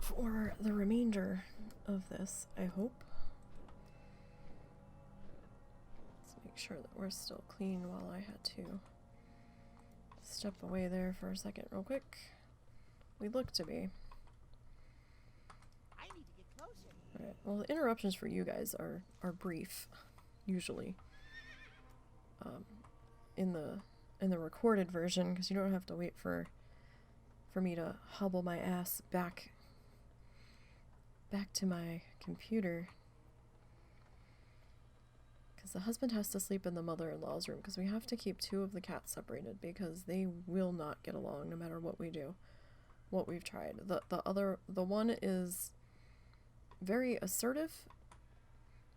For the remainder of this, I hope. Let's make sure that we're still clean while I had to step away there for a second real quick. We look to be. I need to get closer. Alright, well the interruptions for you guys are brief, usually. In the recorded version, because you don't have to wait for me to hobble my ass back to my computer. The husband has to sleep in the mother-in-law's room because we have to keep 2 of the cats separated because they will not get along no matter what we do, what we've tried. The one is very assertive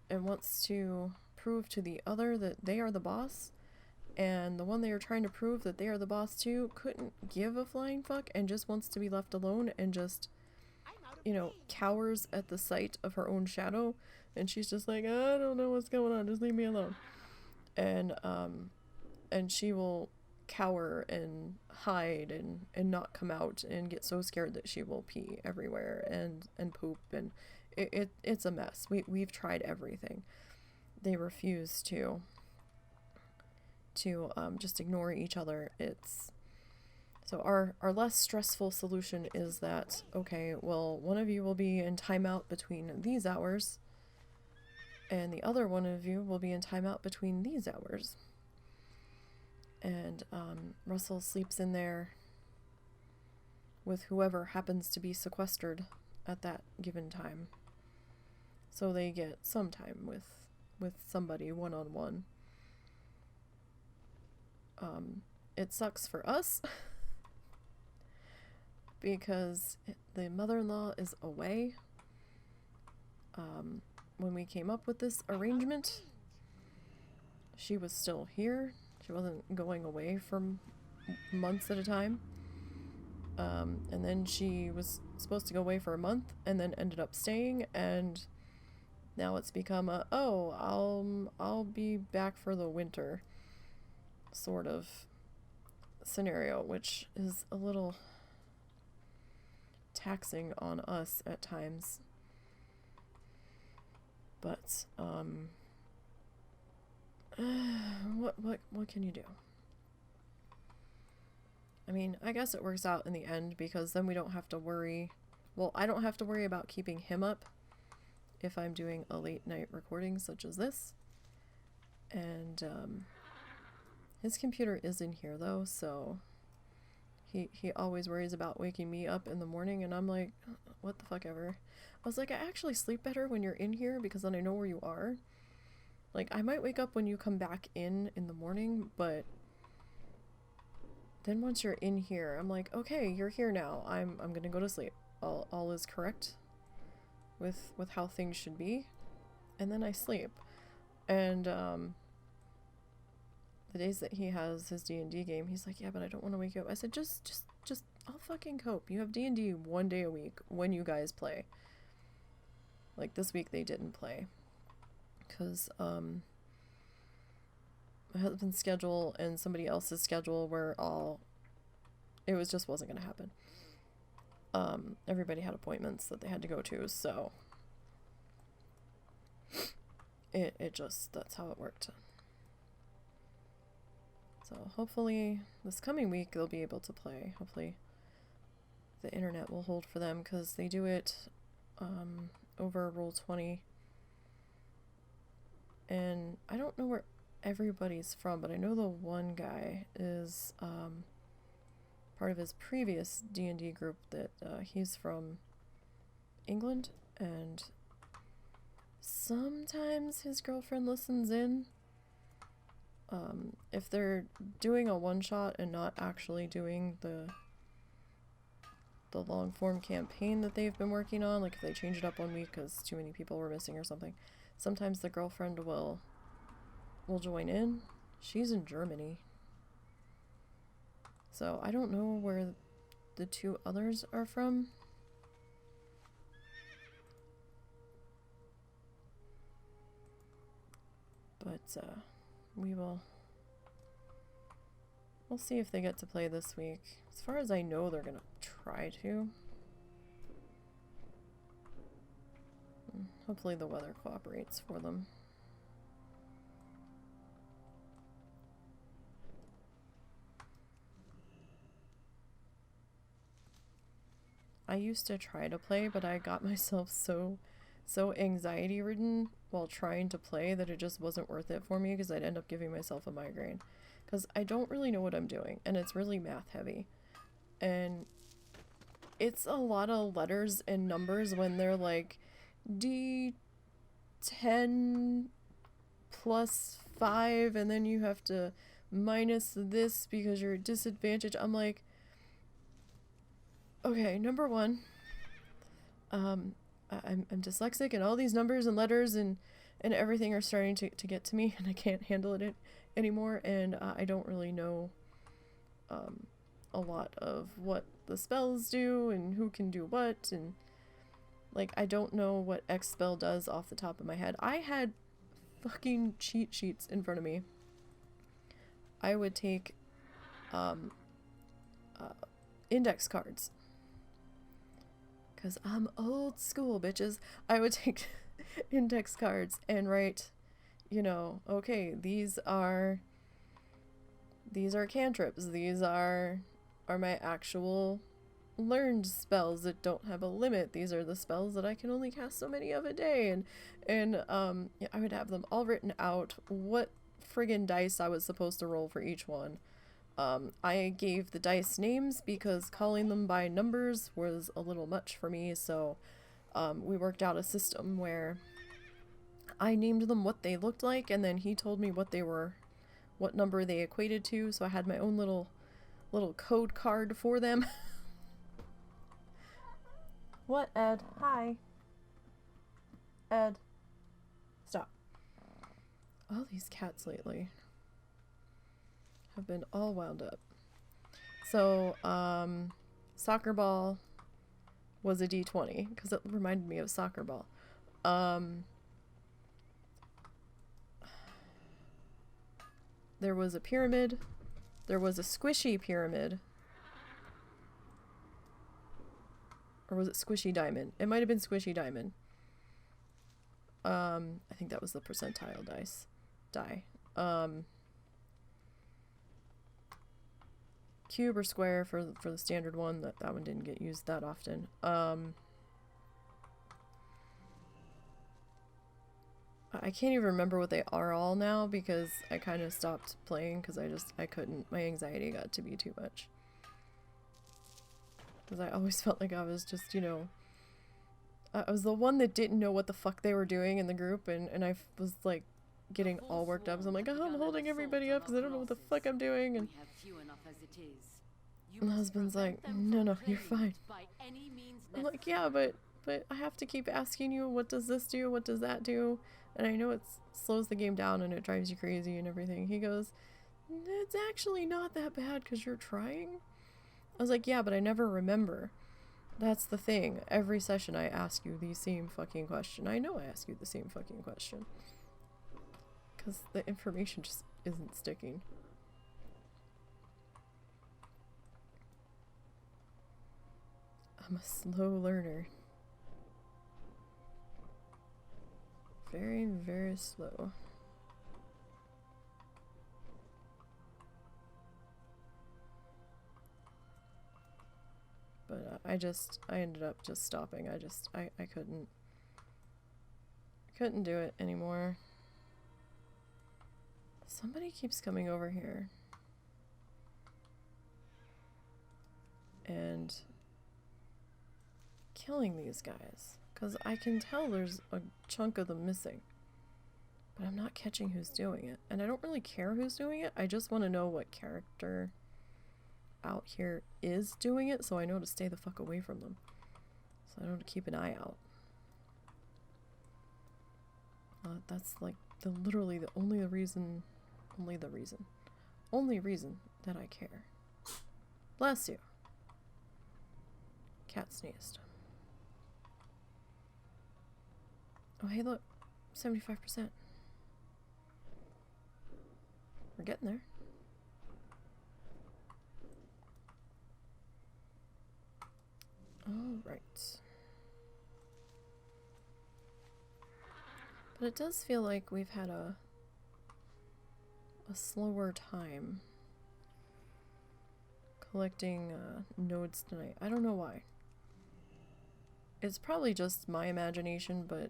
and wants to prove to the other that they are the boss, and the one they are trying to prove that they are the boss to couldn't give a flying fuck and just wants to be left alone and just, you know, cowers at the sight of her own shadow. And she's just like, I don't know what's going on, just leave me alone. And she will cower and hide and not come out and get so scared that she will pee everywhere and poop, and it's a mess. We've tried everything. They refuse to just ignore each other. So our less stressful solution is that, okay, well, one of you will be in timeout between these hours, and the other one of you will be in timeout between these hours. And Russell sleeps in there with whoever happens to be sequestered at that given time. So they get some time with somebody one-on-one. It sucks for us because the mother-in-law is away. When we came up with this arrangement, she was still here. She wasn't going away for months at a time. And then she was supposed to go away for a month and then ended up staying, and now it's become a, oh, I'll be back for the winter sort of scenario, which is a little taxing on us at times. But what can you do? I mean, I guess it works out in the end, because then we don't have to worry. Well, I don't have to worry about keeping him up if I'm doing a late night recording such as this. And his computer is in here though, so he always worries about waking me up in the morning, and I'm like, what the fuck ever. I was like, I actually sleep better when you're in here, because then I know where you are. Like, I might wake up when you come back in the morning, but then once you're in here, I'm like, okay, you're here now. I'm gonna go to sleep. All is correct with how things should be, and then I sleep. And the days that he has his D&D game, he's like, yeah, but I don't want to wake you up. I said, just I'll fucking cope. You have D&D one day a week when you guys play. Like, this week they didn't play because my husband's schedule and somebody else's schedule were all, it wasn't gonna happen. Everybody had appointments that they had to go to, so it just, that's how it worked. So hopefully this coming week they'll be able to play. Hopefully the internet will hold for them, because they do it over Roll20. And I don't know where everybody's from, but I know the one guy is part of his previous D&D group that he's from England, and sometimes his girlfriend listens in. If they're doing a one-shot and not actually doing the long-form campaign that they've been working on, like if they change it up one week because too many people were missing or something, sometimes the girlfriend will join in. She's in Germany. So I don't know where the two others are from. But we'll see if they get to play this week. As far as I know, they're gonna try to. Hopefully the weather cooperates for them. I used to try to play, but I got myself so anxiety ridden while trying to play that it just wasn't worth it for me, because I'd end up giving myself a migraine. Because I don't really know what I'm doing, and it's really math heavy. And it's a lot of letters and numbers when they're like D10 plus 5, and then you have to minus this because you're at disadvantage. I'm like, okay, number one, I'm dyslexic, and all these numbers and letters and everything are starting to get to me, and I can't handle it anymore, and I don't really know a lot of what the spells do and who can do what, and like I don't know what X spell does off the top of my head. I had fucking cheat sheets in front of me. I would take index cards, because I'm old school, bitches. I would take index cards and write, you know, okay, these are cantrips, these are my actual learned spells that don't have a limit. These are the spells that I can only cast so many of a day. And yeah, I would have them all written out, what friggin' dice I was supposed to roll for each one. I gave the dice names because calling them by numbers was a little much for me, so we worked out a system where I named them what they looked like, and then he told me what they were, what number they equated to, so I had my own little code card for them. What, Ed? Hi. Ed. Stop. All these cats lately have been all wound up. So, soccer ball was a D20, because it reminded me of soccer ball. There was a pyramid. There was a squishy pyramid. Or was it squishy diamond? It might have been squishy diamond. I think that was the percentile die. Cube or square for the standard one. That one didn't get used that often. I can't even remember what they are all now because I kind of stopped playing because I couldn't. My anxiety got to be too much. Because I always felt like I was just, you know, I was the one that didn't know what the fuck they were doing in the group, and I was like getting all worked up. So I'm like, oh, I'm holding everybody up because I don't know what the fuck I'm doing. And my husband's like, no, you're fine. I'm like, yeah, but I have to keep asking you, what does this do? What does that do? And I know it slows the game down and it drives you crazy and everything. He goes, it's actually not that bad because you're trying. I was like, yeah, but I never remember. That's the thing. Every session I ask you the same fucking question. I know I ask you the same fucking question. Because the information just isn't sticking. I'm a slow learner. Very, very slow. But I ended up just stopping. I couldn't do it anymore. Somebody keeps coming over here. And killing these guys. Because I can tell there's a chunk of them missing. But I'm not catching who's doing it. And I don't really care who's doing it. I just want to know what character out here is doing it, so I know to stay the fuck away from them. So I know to keep an eye out. That's like literally the only reason that I care. Bless you. Cat sneezed. Oh, hey, look. 75%. We're getting there. Alright. But it does feel like we've had a slower time collecting nodes tonight. I don't know why. It's probably just my imagination, but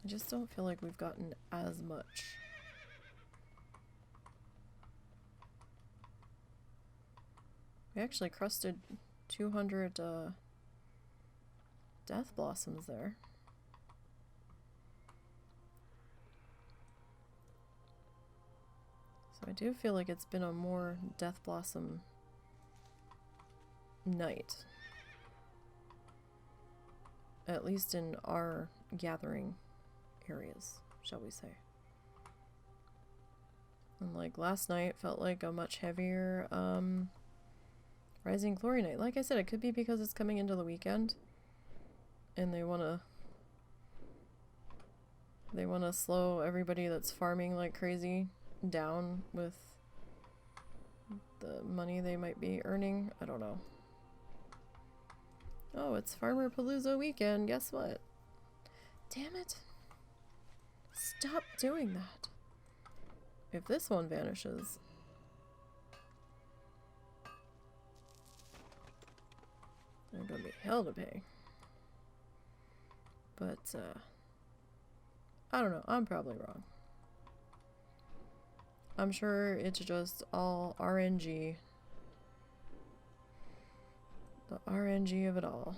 I just don't feel like we've gotten as much. We actually crusted 200 death blossoms there. So I do feel like it's been a more death blossom night. At least in our gathering areas, shall we say. And like last night felt like a much heavier Rising Glory night. Like I said, it could be because it's coming into the weekend and they wanna slow everybody that's farming like crazy down with the money they might be earning. I don't know. Oh, it's Farmer Palooza weekend. Guess what? Damn it. Stop doing that. if this one vanishes, there's gonna be hell to pay. But, I don't know. I'm probably wrong. I'm sure it's just all RNG. The RNG of it all.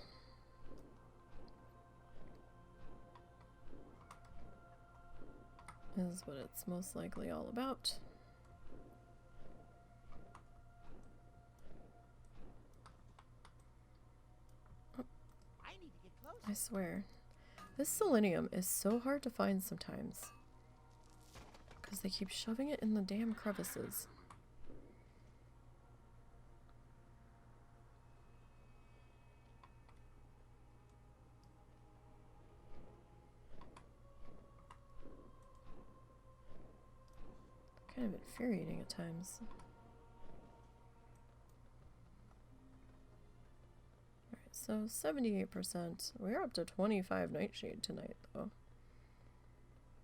Is what it's most likely all about. I need to get closer. I swear. This selenium is so hard to find sometimes. Because they keep shoving it in the damn crevices. Kind of infuriating at times. Alright, so 78%. We're up to 25 Nightshade tonight, though.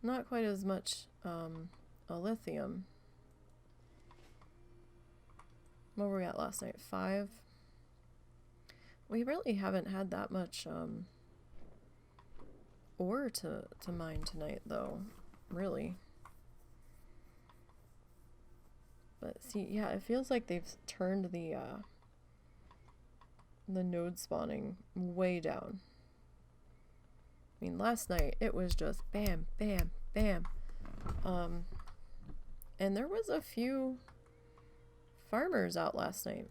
Not quite as much a lithium. What were we at last night? 5? We really haven't had that much ore to mine tonight, though. Really. But see, yeah, it feels like they've turned the node spawning way down. I mean, last night it was just bam, bam, bam. And there was a few farmers out last night.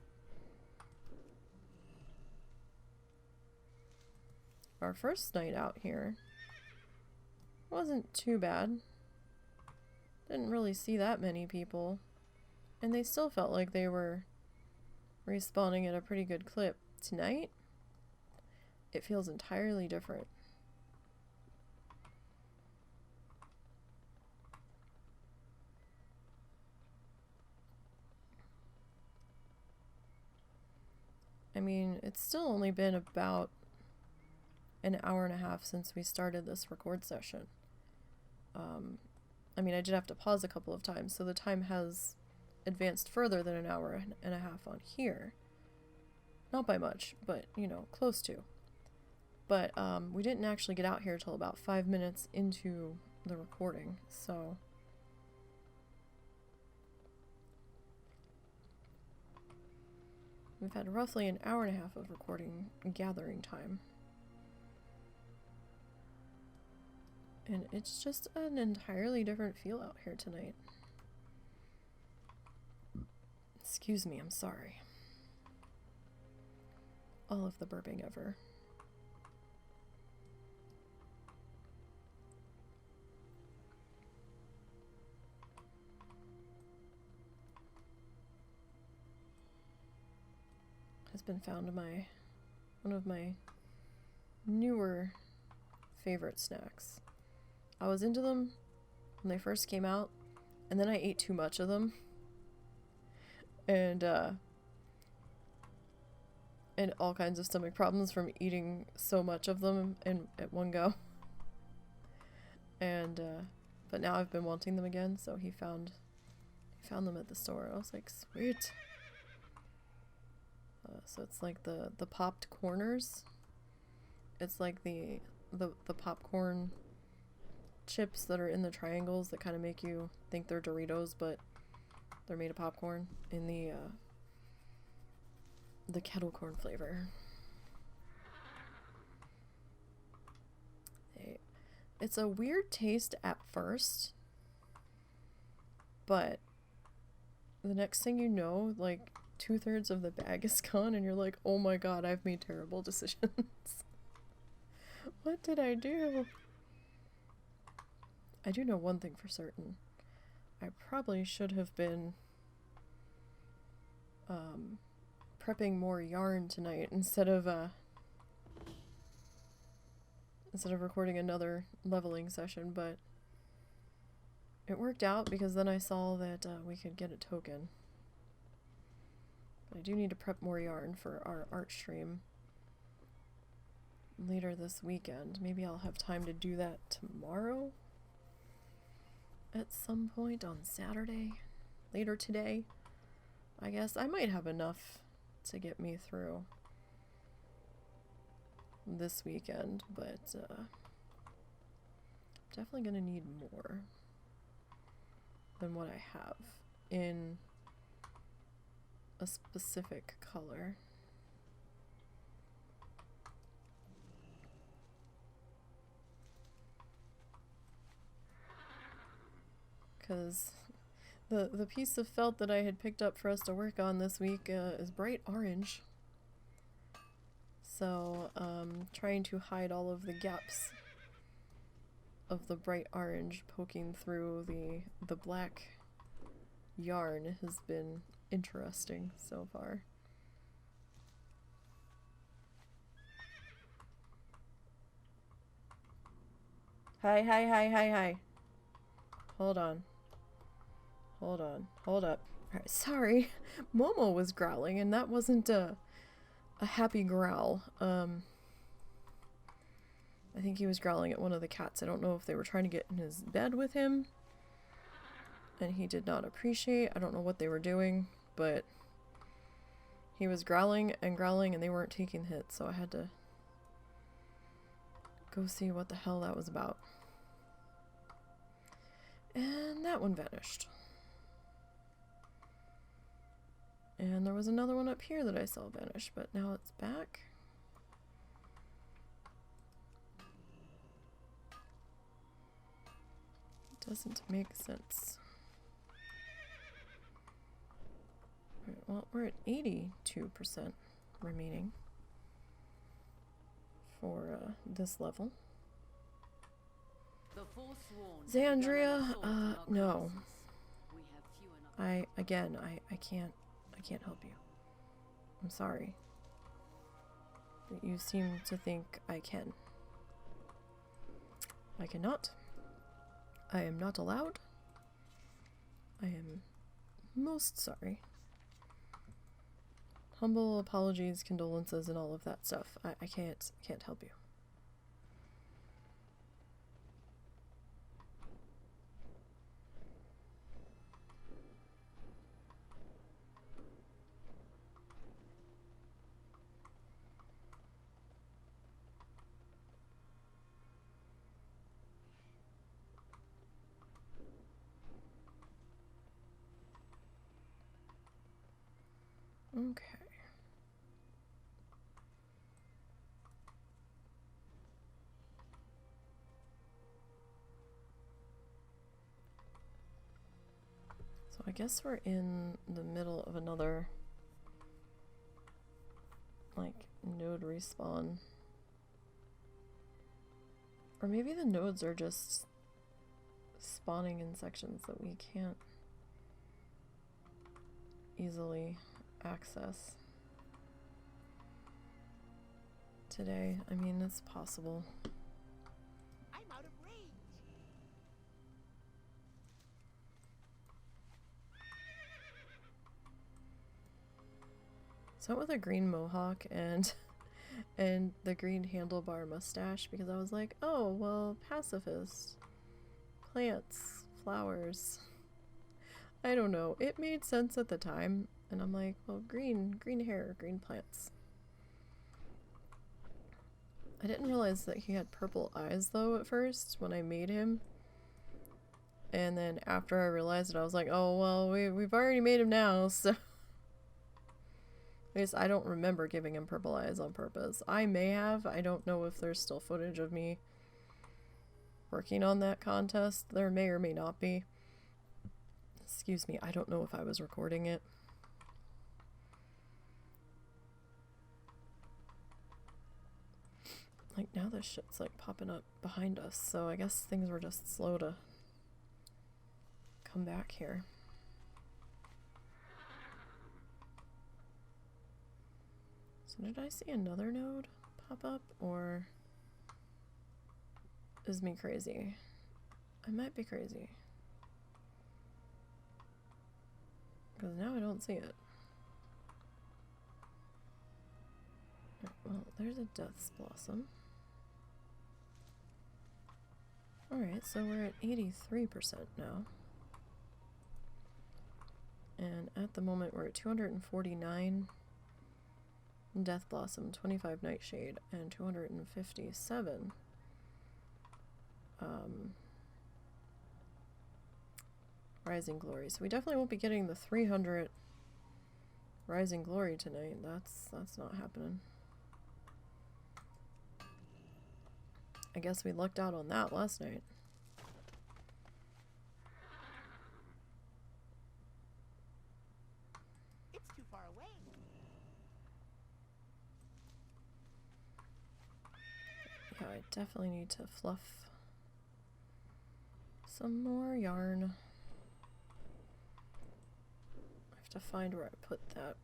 Our first night out here wasn't too bad. Didn't really see that many people. And they still felt like they were respawning at a pretty good clip. Tonight, it feels entirely different. I mean, it's still only been about an hour and a half since we started this record session. I mean, I did have to pause a couple of times, so the time has advanced further than an hour and a half on here. Not by much, but, you know, close to. But we didn't actually get out here till about 5 minutes into the recording, so... We've had roughly an hour and a half of recording gathering time. And it's just an entirely different feel out here tonight. Excuse me, I'm sorry. All of the burping ever. Has been found one of my newer favorite snacks. I was into them when they first came out, and then I ate too much of them. And all kinds of stomach problems from eating so much of them at one go. And but now I've been wanting them again, so he found them at the store. I was like, sweet. So it's like the popped corners. It's like the popcorn chips that are in the triangles that kind of make you think they're Doritos, but they're made of popcorn in the kettle corn flavor. It's a weird taste at first, but the next thing you know, like 2/3 of the bag is gone and you're like, oh my god, I've made terrible decisions. What did I do? I do know one thing for certain. I probably should have been prepping more yarn tonight instead of recording another leveling session, but it worked out because then I saw that we could get a token. But I do need to prep more yarn for our art stream later this weekend. Maybe I'll have time to do that tomorrow. at some point on Saturday, later today. I guess I might have enough to get me through this weekend, but definitely gonna need more than what I have in a specific color. Because the piece of felt that I had picked up for us to work on this week is bright orange. So trying to hide all of the gaps of the bright orange poking through the black yarn has been interesting so far. Hi. Hold on. Hold up. Alright, sorry. Momo was growling and that wasn't a happy growl. I think he was growling at one of the cats. I don't know if they were trying to get in his bed with him and he did not appreciate. I don't know what they were doing, but he was growling and they weren't taking hits, so I had to go see what the hell that was about. And that one vanished. And there was another one up here that I saw vanish, but now it's back. It doesn't make sense. Right, well, we're at 82% remaining for this level. Xandria, no. I can't help you. I'm sorry. But you seem to think I can. I cannot. I am not allowed. I am most sorry. Humble apologies, condolences, and all of that stuff. I can't help you. Okay. So I guess we're in the middle of another, like, node respawn. Or maybe the nodes are just spawning in sections that we can't easily access today. I mean, it's possible. I'm out of range. So with a green mohawk and the green handlebar mustache, because I was like, oh, well, pacifist. Plants, flowers. I don't know. It made sense at the time. And I'm like, well, green hair, green plants. I didn't realize that he had purple eyes, though, at first, when I made him. And then after I realized it, I was like, oh, well, we've already made him now, so... At least I don't remember giving him purple eyes on purpose. I may have. I don't know if there's still footage of me working on that contest. There may or may not be. Excuse me, I don't know if I was recording it. Like, now this shit's, like, popping up behind us, so I guess things were just slow to come back here. So did I see another node pop up, or is me crazy? I might be crazy. Because now I don't see it. Well, there's a Death's Blossom. Alright, so we're at 83% now. And at the moment we're at 249 Death Blossom, 25 Nightshade, and 257 Rising Glory. So we definitely won't be getting the 300 Rising Glory tonight. That's not happening. I guess we lucked out on that last night. It's too far away. Yeah, I definitely need to fluff some more yarn. I have to find where I put that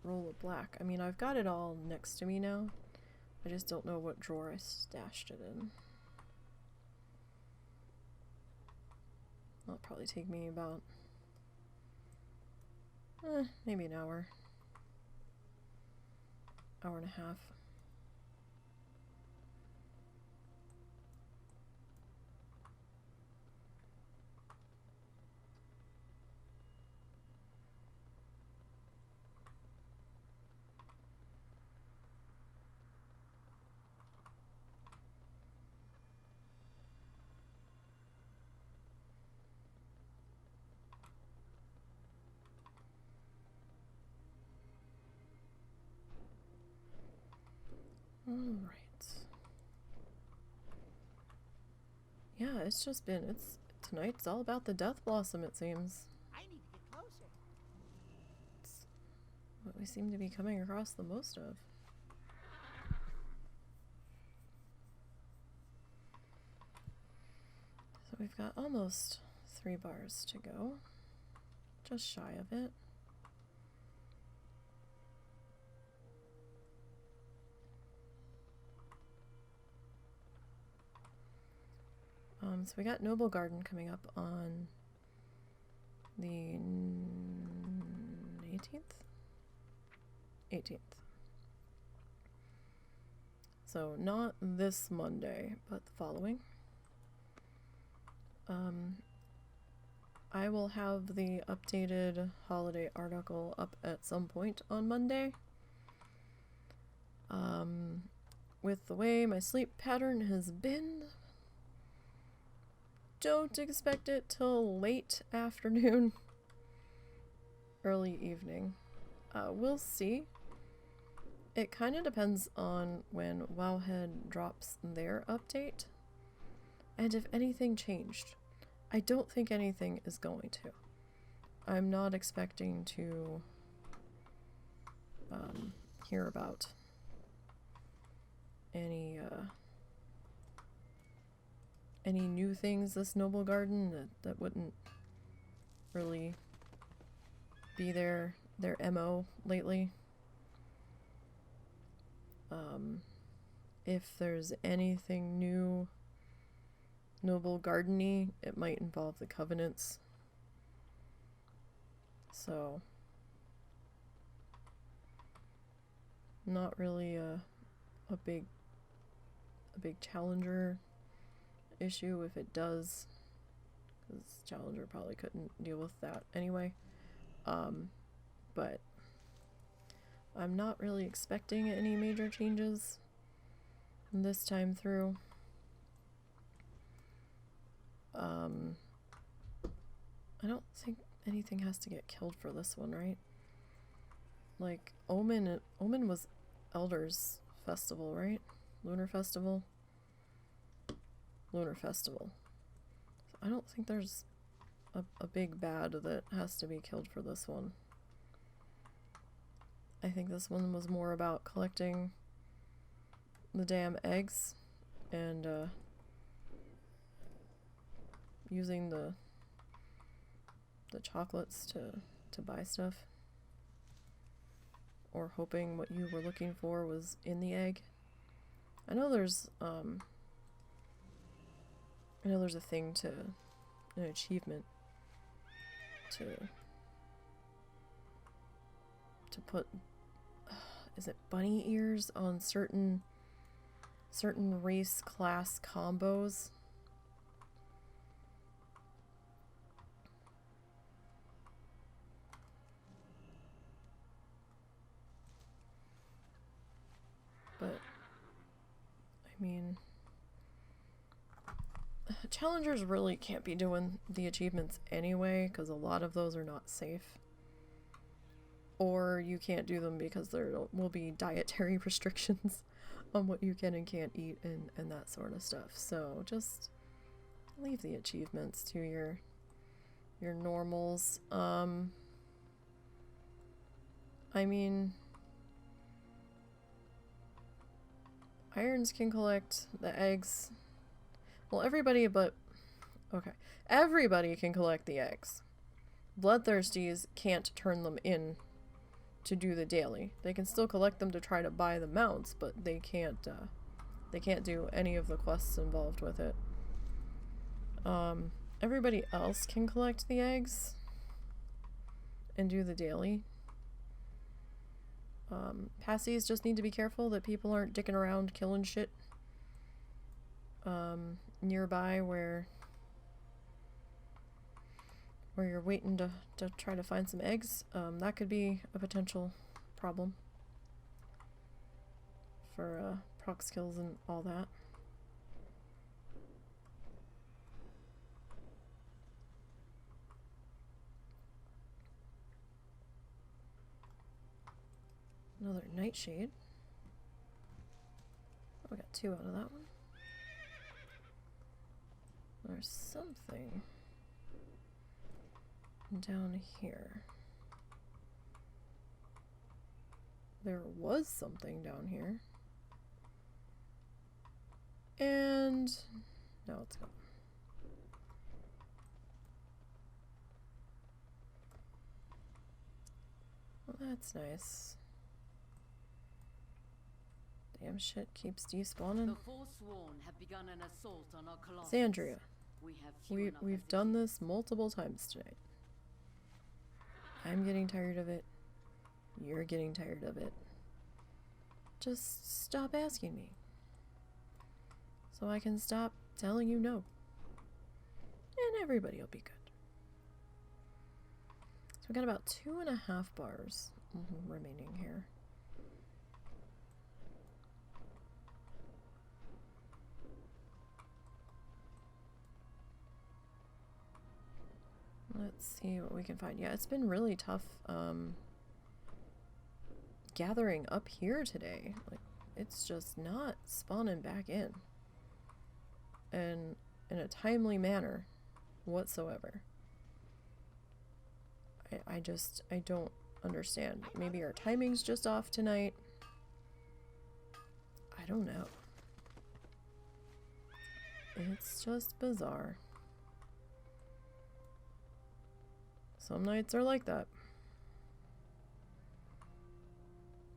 roll of black. I mean, I've got it all next to me now. I just don't know what drawer I stashed it in. That'll probably take me about maybe an hour. Hour and a half. Alright. Yeah, it's just been, tonight's all about the Death Blossom, it seems. I need to get closer. It's what we seem to be coming across the most of. So we've got almost 3 bars to go. Just shy of it. So we got Noble Garden coming up on the 18th? 18th. So not this Monday, but the following. I will have the updated holiday article up at some point on Monday. With the way my sleep pattern has been, don't expect it till late afternoon, early evening. We'll see. It kind of depends on when Wowhead drops their update, and if anything changed. I don't think anything is going to. I'm not expecting to hear about any new things this Noble Garden that wouldn't really be their MO lately. If there's anything new Noble Garden-y, it might involve the Covenants. So not really a big Challenger issue if it does, because Challenger probably couldn't deal with that anyway. But I'm not really expecting any major changes this time through. I don't think anything has to get killed for this one, right? Like, Omen was Elders Festival, right? Lunar Festival? Lunar Festival. So I don't think there's a big bad that has to be killed for this one. I think this one was more about collecting the damn eggs and using the chocolates to buy stuff, or hoping what you were looking for was in the egg. I know there's a thing an achievement to put is it bunny ears on certain race class combos. mean, challengers really can't be doing the achievements anyway, because a lot of those are not safe. Or you can't do them because there will be dietary restrictions on what you can and can't eat and that sort of stuff. So just leave the achievements to your normals. I mean, irons can collect the eggs. Well, everybody but... Okay. Everybody can collect the eggs. Bloodthirsties can't turn them in to do the daily. They can still collect them to try to buy the mounts, but they can't do any of the quests involved with it. Everybody else can collect the eggs and do the daily. Passies just need to be careful that people aren't dicking around killing shit nearby where you're waiting to try to find some eggs. That could be a potential problem for proc skills and all that. Another nightshade. We got 2 out of that one. There's something down here. There was something down here. And now it's gone. Well, that's nice. Damn shit keeps despawning. The Forsworn have begun an assault on our colossus. Sandria, We have few enough we've as it done is. this multiple times tonight. I'm getting tired of it. You're getting tired of it. Just stop asking me. So I can stop telling you no. And everybody will be good. So we got about 2.5 bars remaining here. Let's see what we can find. Yeah, it's been really tough gathering up here today. Like, it's just not spawning back in. And in a timely manner whatsoever. I don't understand. Maybe our timing's just off tonight. I don't know. It's just bizarre. Some nights are like that.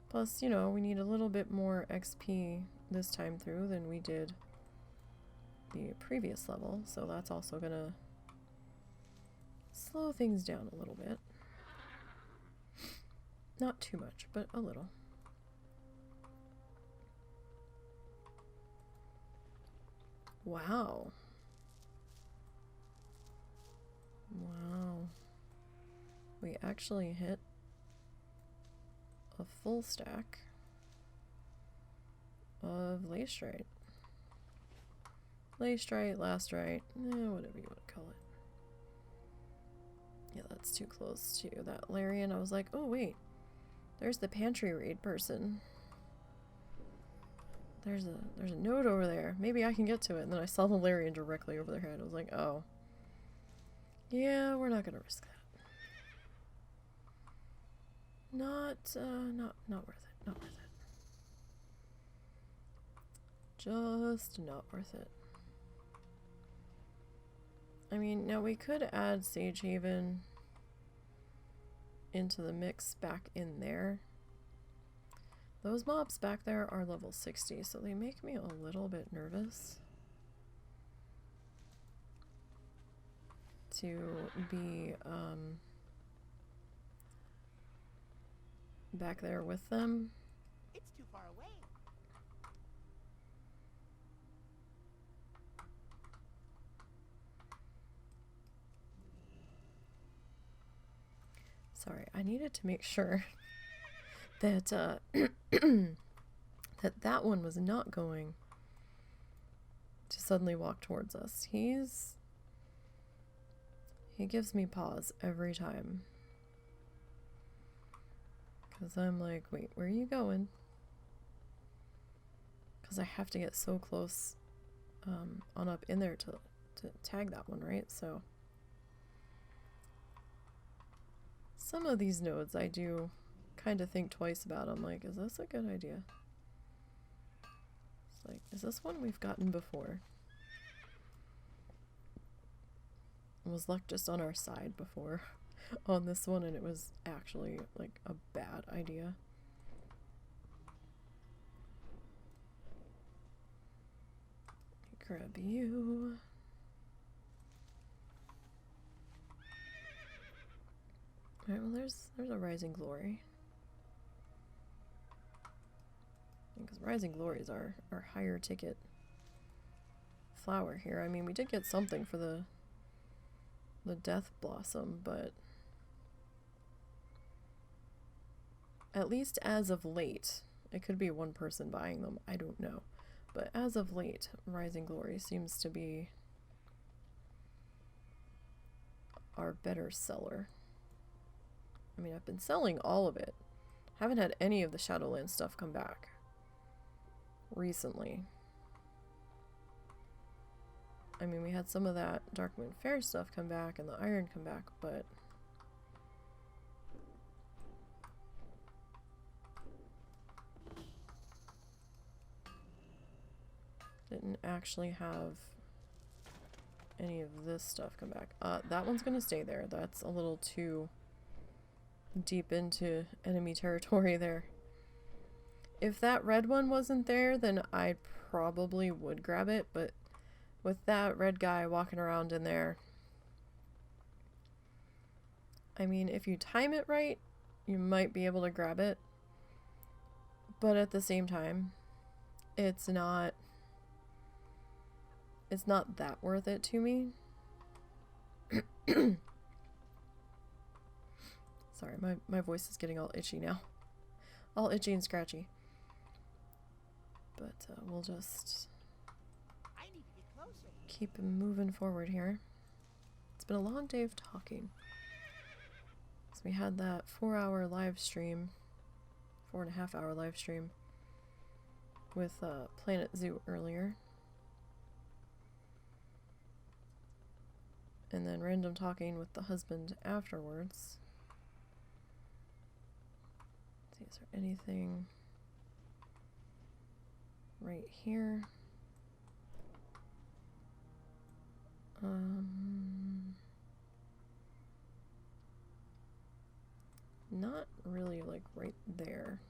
Plus, you know, we need a little bit more XP this time through than we did the previous level, so that's also gonna slow things down a little bit. Not too much, but a little. Wow. Wow. We actually hit a full stack of lacerite. Lacerite, lasterite, whatever you want to call it. Yeah, that's too close to that Larian. I was like, oh wait, there's the pantry raid person. There's a node over there. Maybe I can get to it. And then I saw the Larian directly over their head. I was like, oh. Yeah, we're not gonna risk that. Not worth it. Not worth it. Just not worth it. I mean, now we could add Sage Haven into the mix back in there. Those mobs back there are level 60, so they make me a little bit nervous to be back there with them. It's too far away. Sorry, I needed to make sure that that one was not going to suddenly walk towards us. He gives me pause every time. Because I'm like, wait, where are you going? Because I have to get so close on up in there to tag that one, right? So some of these nodes I do kind of think twice about. I'm like, is this a good idea? It's like, is this one we've gotten before? Was luck just on our side before on this one, and it was actually like a bad idea. Grab you. Alright, well there's a Rising Glory. Because Rising Glory is our higher ticket flower here. I mean, we did get something for the Death Blossom, but at least as of late, it could be one person buying them, I don't know. But as of late, Rising Glory seems to be our better seller. I mean, I've been selling all of it. Haven't had any of the Shadowlands stuff come back recently. I mean, we had some of that Darkmoon Faire stuff come back and the Iron come back, but didn't actually have any of this stuff come back. That one's gonna stay there. That's a little too deep into enemy territory there. If that red one wasn't there, then I probably would grab it, but with that red guy walking around in there, I mean, if you time it right, you might be able to grab it, but at the same time, it's not that worth it to me. Sorry, my voice is getting all itchy now. All itchy and scratchy. But we'll just I need to get closer. keep moving forward here. It's been a long day of talking. So we had that 4-hour live stream, 4.5-hour live stream with Planet Zoo earlier. And then random talking with the husband afterwards. Let's see, is there anything right here? Not really, like right there.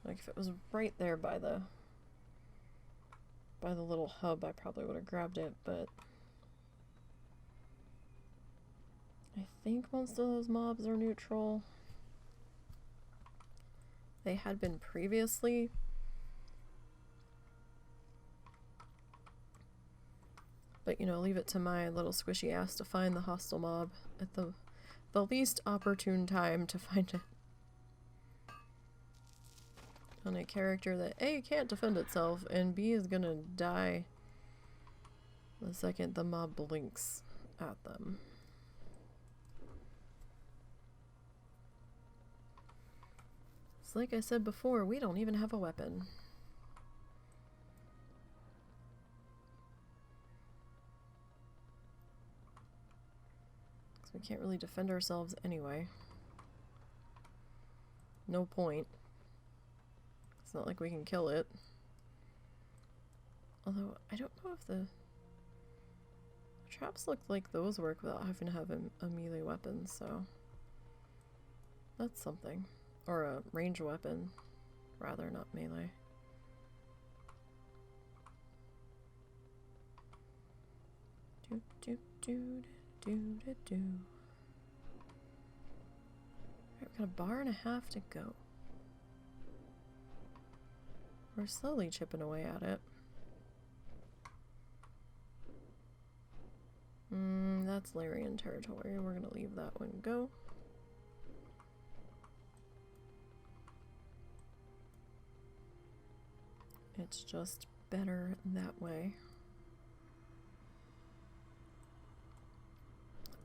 Like if it was right there by the little hub, I probably would have grabbed it, but I think most of those mobs are neutral. They had been previously. But, you know, leave it to my little squishy ass to find the hostile mob at the least opportune time to find it. On a character that A, can't defend itself, and B, is gonna die the second the mob blinks at them. So like I said before, we don't even have a weapon. So we can't really defend ourselves anyway. No point. It's not like we can kill it. Although, I don't know if the traps look like those work without having to have a melee weapon, so that's something. Or a ranged weapon, rather, not melee. Do do do do do do. Alright, we've got a bar and a half to go. We're slowly chipping away at it. That's Larian territory. We're gonna leave that one go. It's just better that way.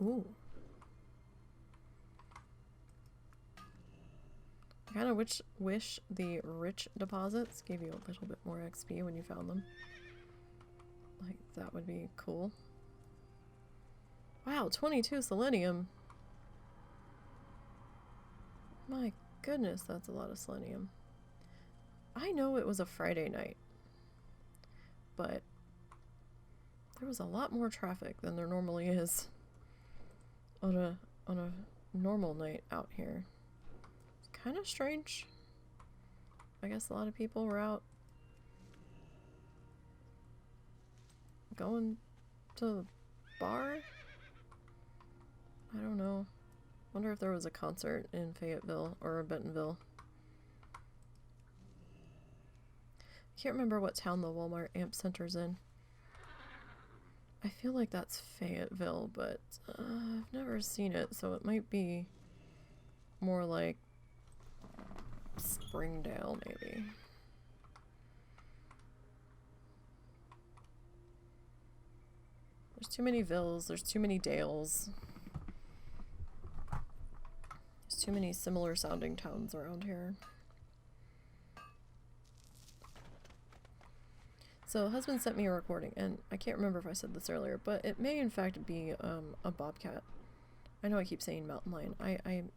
Ooh. I kind of wish the rich deposits gave you a little bit more XP when you found them. Like, that would be cool. Wow, 22 selenium. My goodness, that's a lot of selenium. I know it was a Friday night, but there was a lot more traffic than there normally is on a normal night out here. It's kind of strange. I guess a lot of people were out going to the bar? I don't know. Wonder if there was a concert in Fayetteville or Bentonville. I can't remember what town the Walmart Amp Center's in. I feel like that's Fayetteville, but I've never seen it, so it might be more like Springdale, maybe. There's too many villes, there's too many dales. There's too many similar sounding towns around here. So husband sent me a recording, and I can't remember if I said this earlier, but it may in fact be a bobcat. I know I keep saying mountain lion.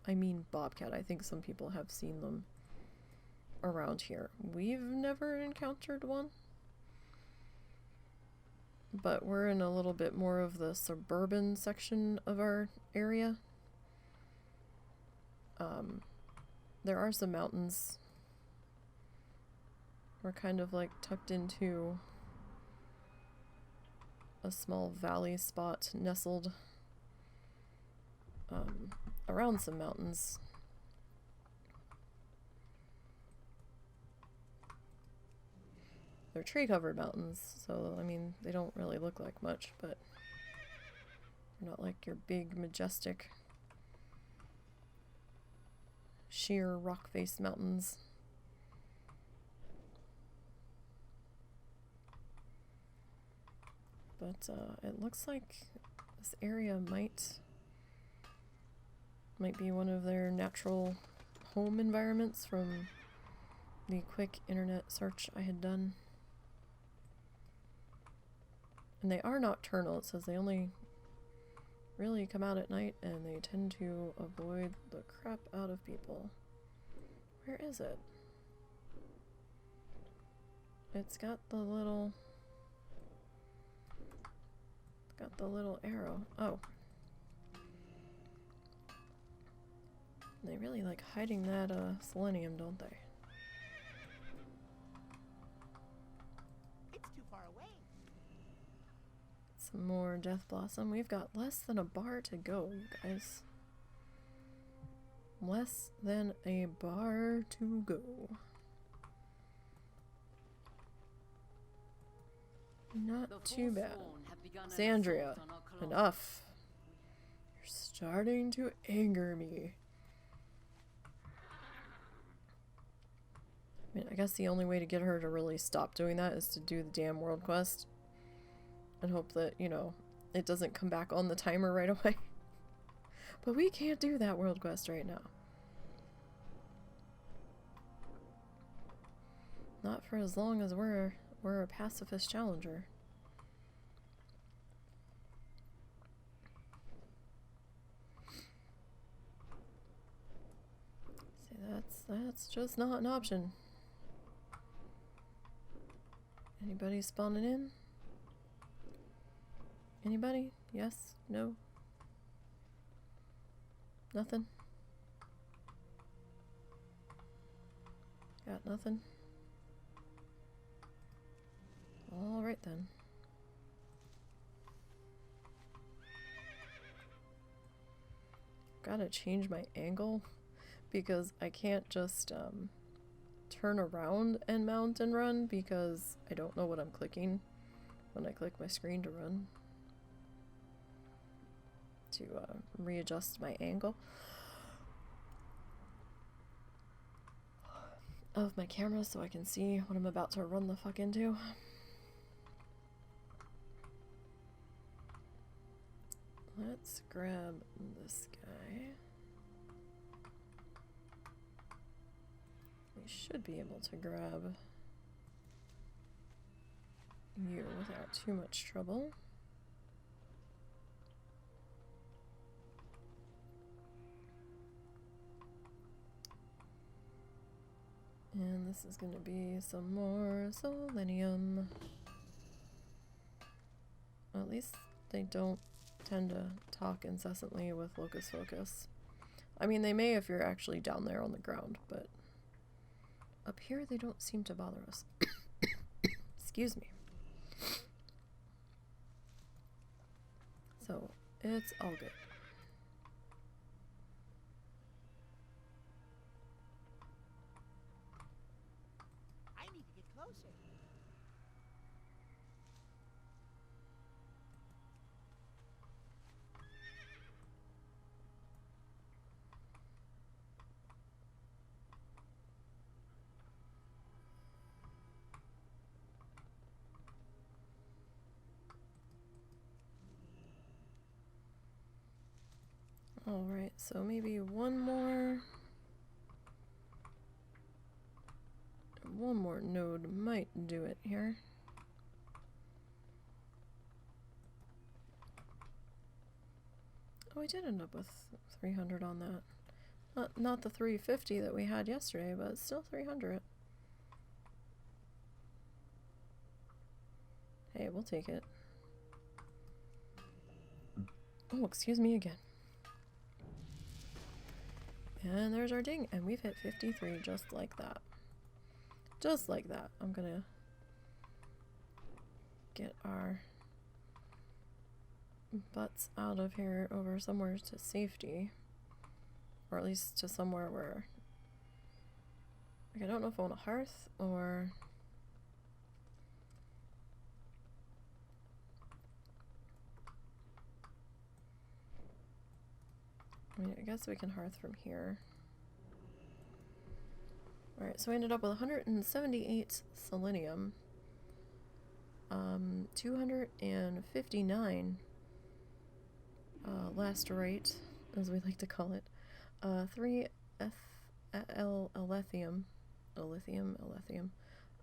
I mean bobcat. I think some people have seen them around here. We've never encountered one. But we're in a little bit more of the suburban section of our area. There are some mountains. We're kind of like tucked into a small valley spot nestled around some mountains. They're tree-covered mountains, so, I mean, they don't really look like much, but they're not like your big, majestic, sheer rock-faced mountains. But, it looks like this area might be one of their natural home environments from the quick internet search I had done. And they are nocturnal. It says they only really come out at night, and they tend to avoid the crap out of people. Where is it? It's got the little arrow. Oh. They really like hiding that selenium, don't they? It's too far away. Some more Death Blossom. We've got less than a bar to go, you guys. Less than a bar to go. Not too bad. Sandria, enough. You're starting to anger me. I mean, I guess the only way to get her to really stop doing that is to do the damn world quest. And hope that, you know, it doesn't come back on the timer right away. But we can't do that world quest right now. Not for as long as we're a pacifist challenger. See, that's just not an option. Anybody spawning in? Anybody? Yes? No? Nothing? Got nothing? Alright then. Gotta change my angle because I can't just turn around and mount and run because I don't know what I'm clicking when I click my screen to run. To readjust my angle. of my camera so I can see what I'm about to run the fuck into. Let's grab this guy. We should be able to grab you without too much trouble. And this is going to be some more selenium. At least they don't tend to talk incessantly with Locus Focus. I mean, they may if you're actually down there on the ground, but up here they don't seem to bother us. Excuse me. So, it's all good. I need to get closer. Alright, so maybe one more node might do it here. Oh, I did end up with 300 on that. Not the 350 that we had yesterday, but still 300. Hey, we'll take it. Oh, excuse me again. And there's our ding, and we've hit 53 just like that. Just like that. I'm gonna get our butts out of here over somewhere to safety. Or at least to somewhere where... Like, I don't know if I want a hearth or... I mean, I guess we can hearth from here. Alright, so I ended up with 178 selenium. 259 lasterite, as we like to call it. 3 lithium.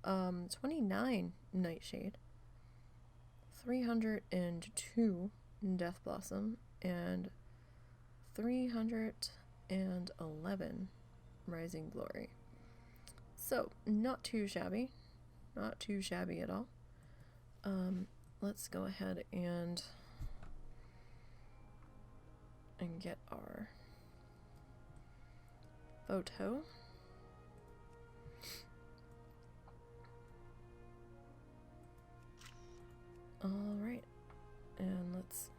29 nightshade. 302 death blossom. And 311 rising glory. So, not too shabby. Not too shabby at all. Let's go ahead and get our photo. Alright, and let's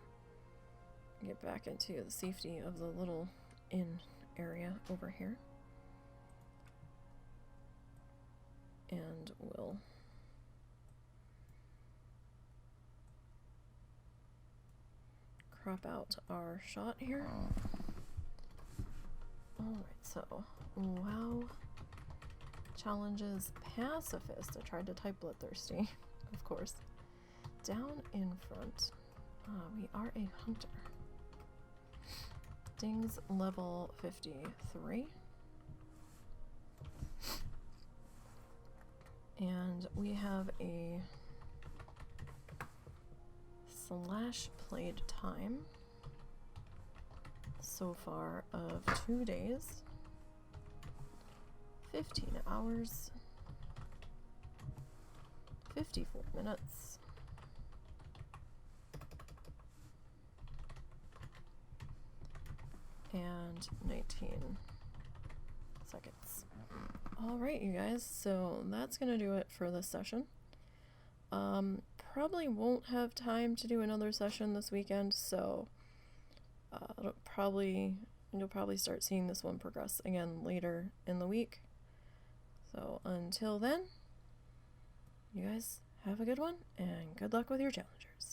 get back into the safety of the little inn area over here. And we'll crop out our shot here. Alright, so WoW challenges Pacifist. I tried to type bloodthirsty, of course. Downinfront. We are a hunter. Ding's level 53. And we have a slash played time so far of 2 days, 15 hours, 54 minutes, and 19 seconds. Alright, you guys, so that's gonna do it for this session. Probably won't have time to do another session this weekend, so you'll probably start seeing this one progress again later in the week. So until then, you guys have a good one, and good luck with your challengers.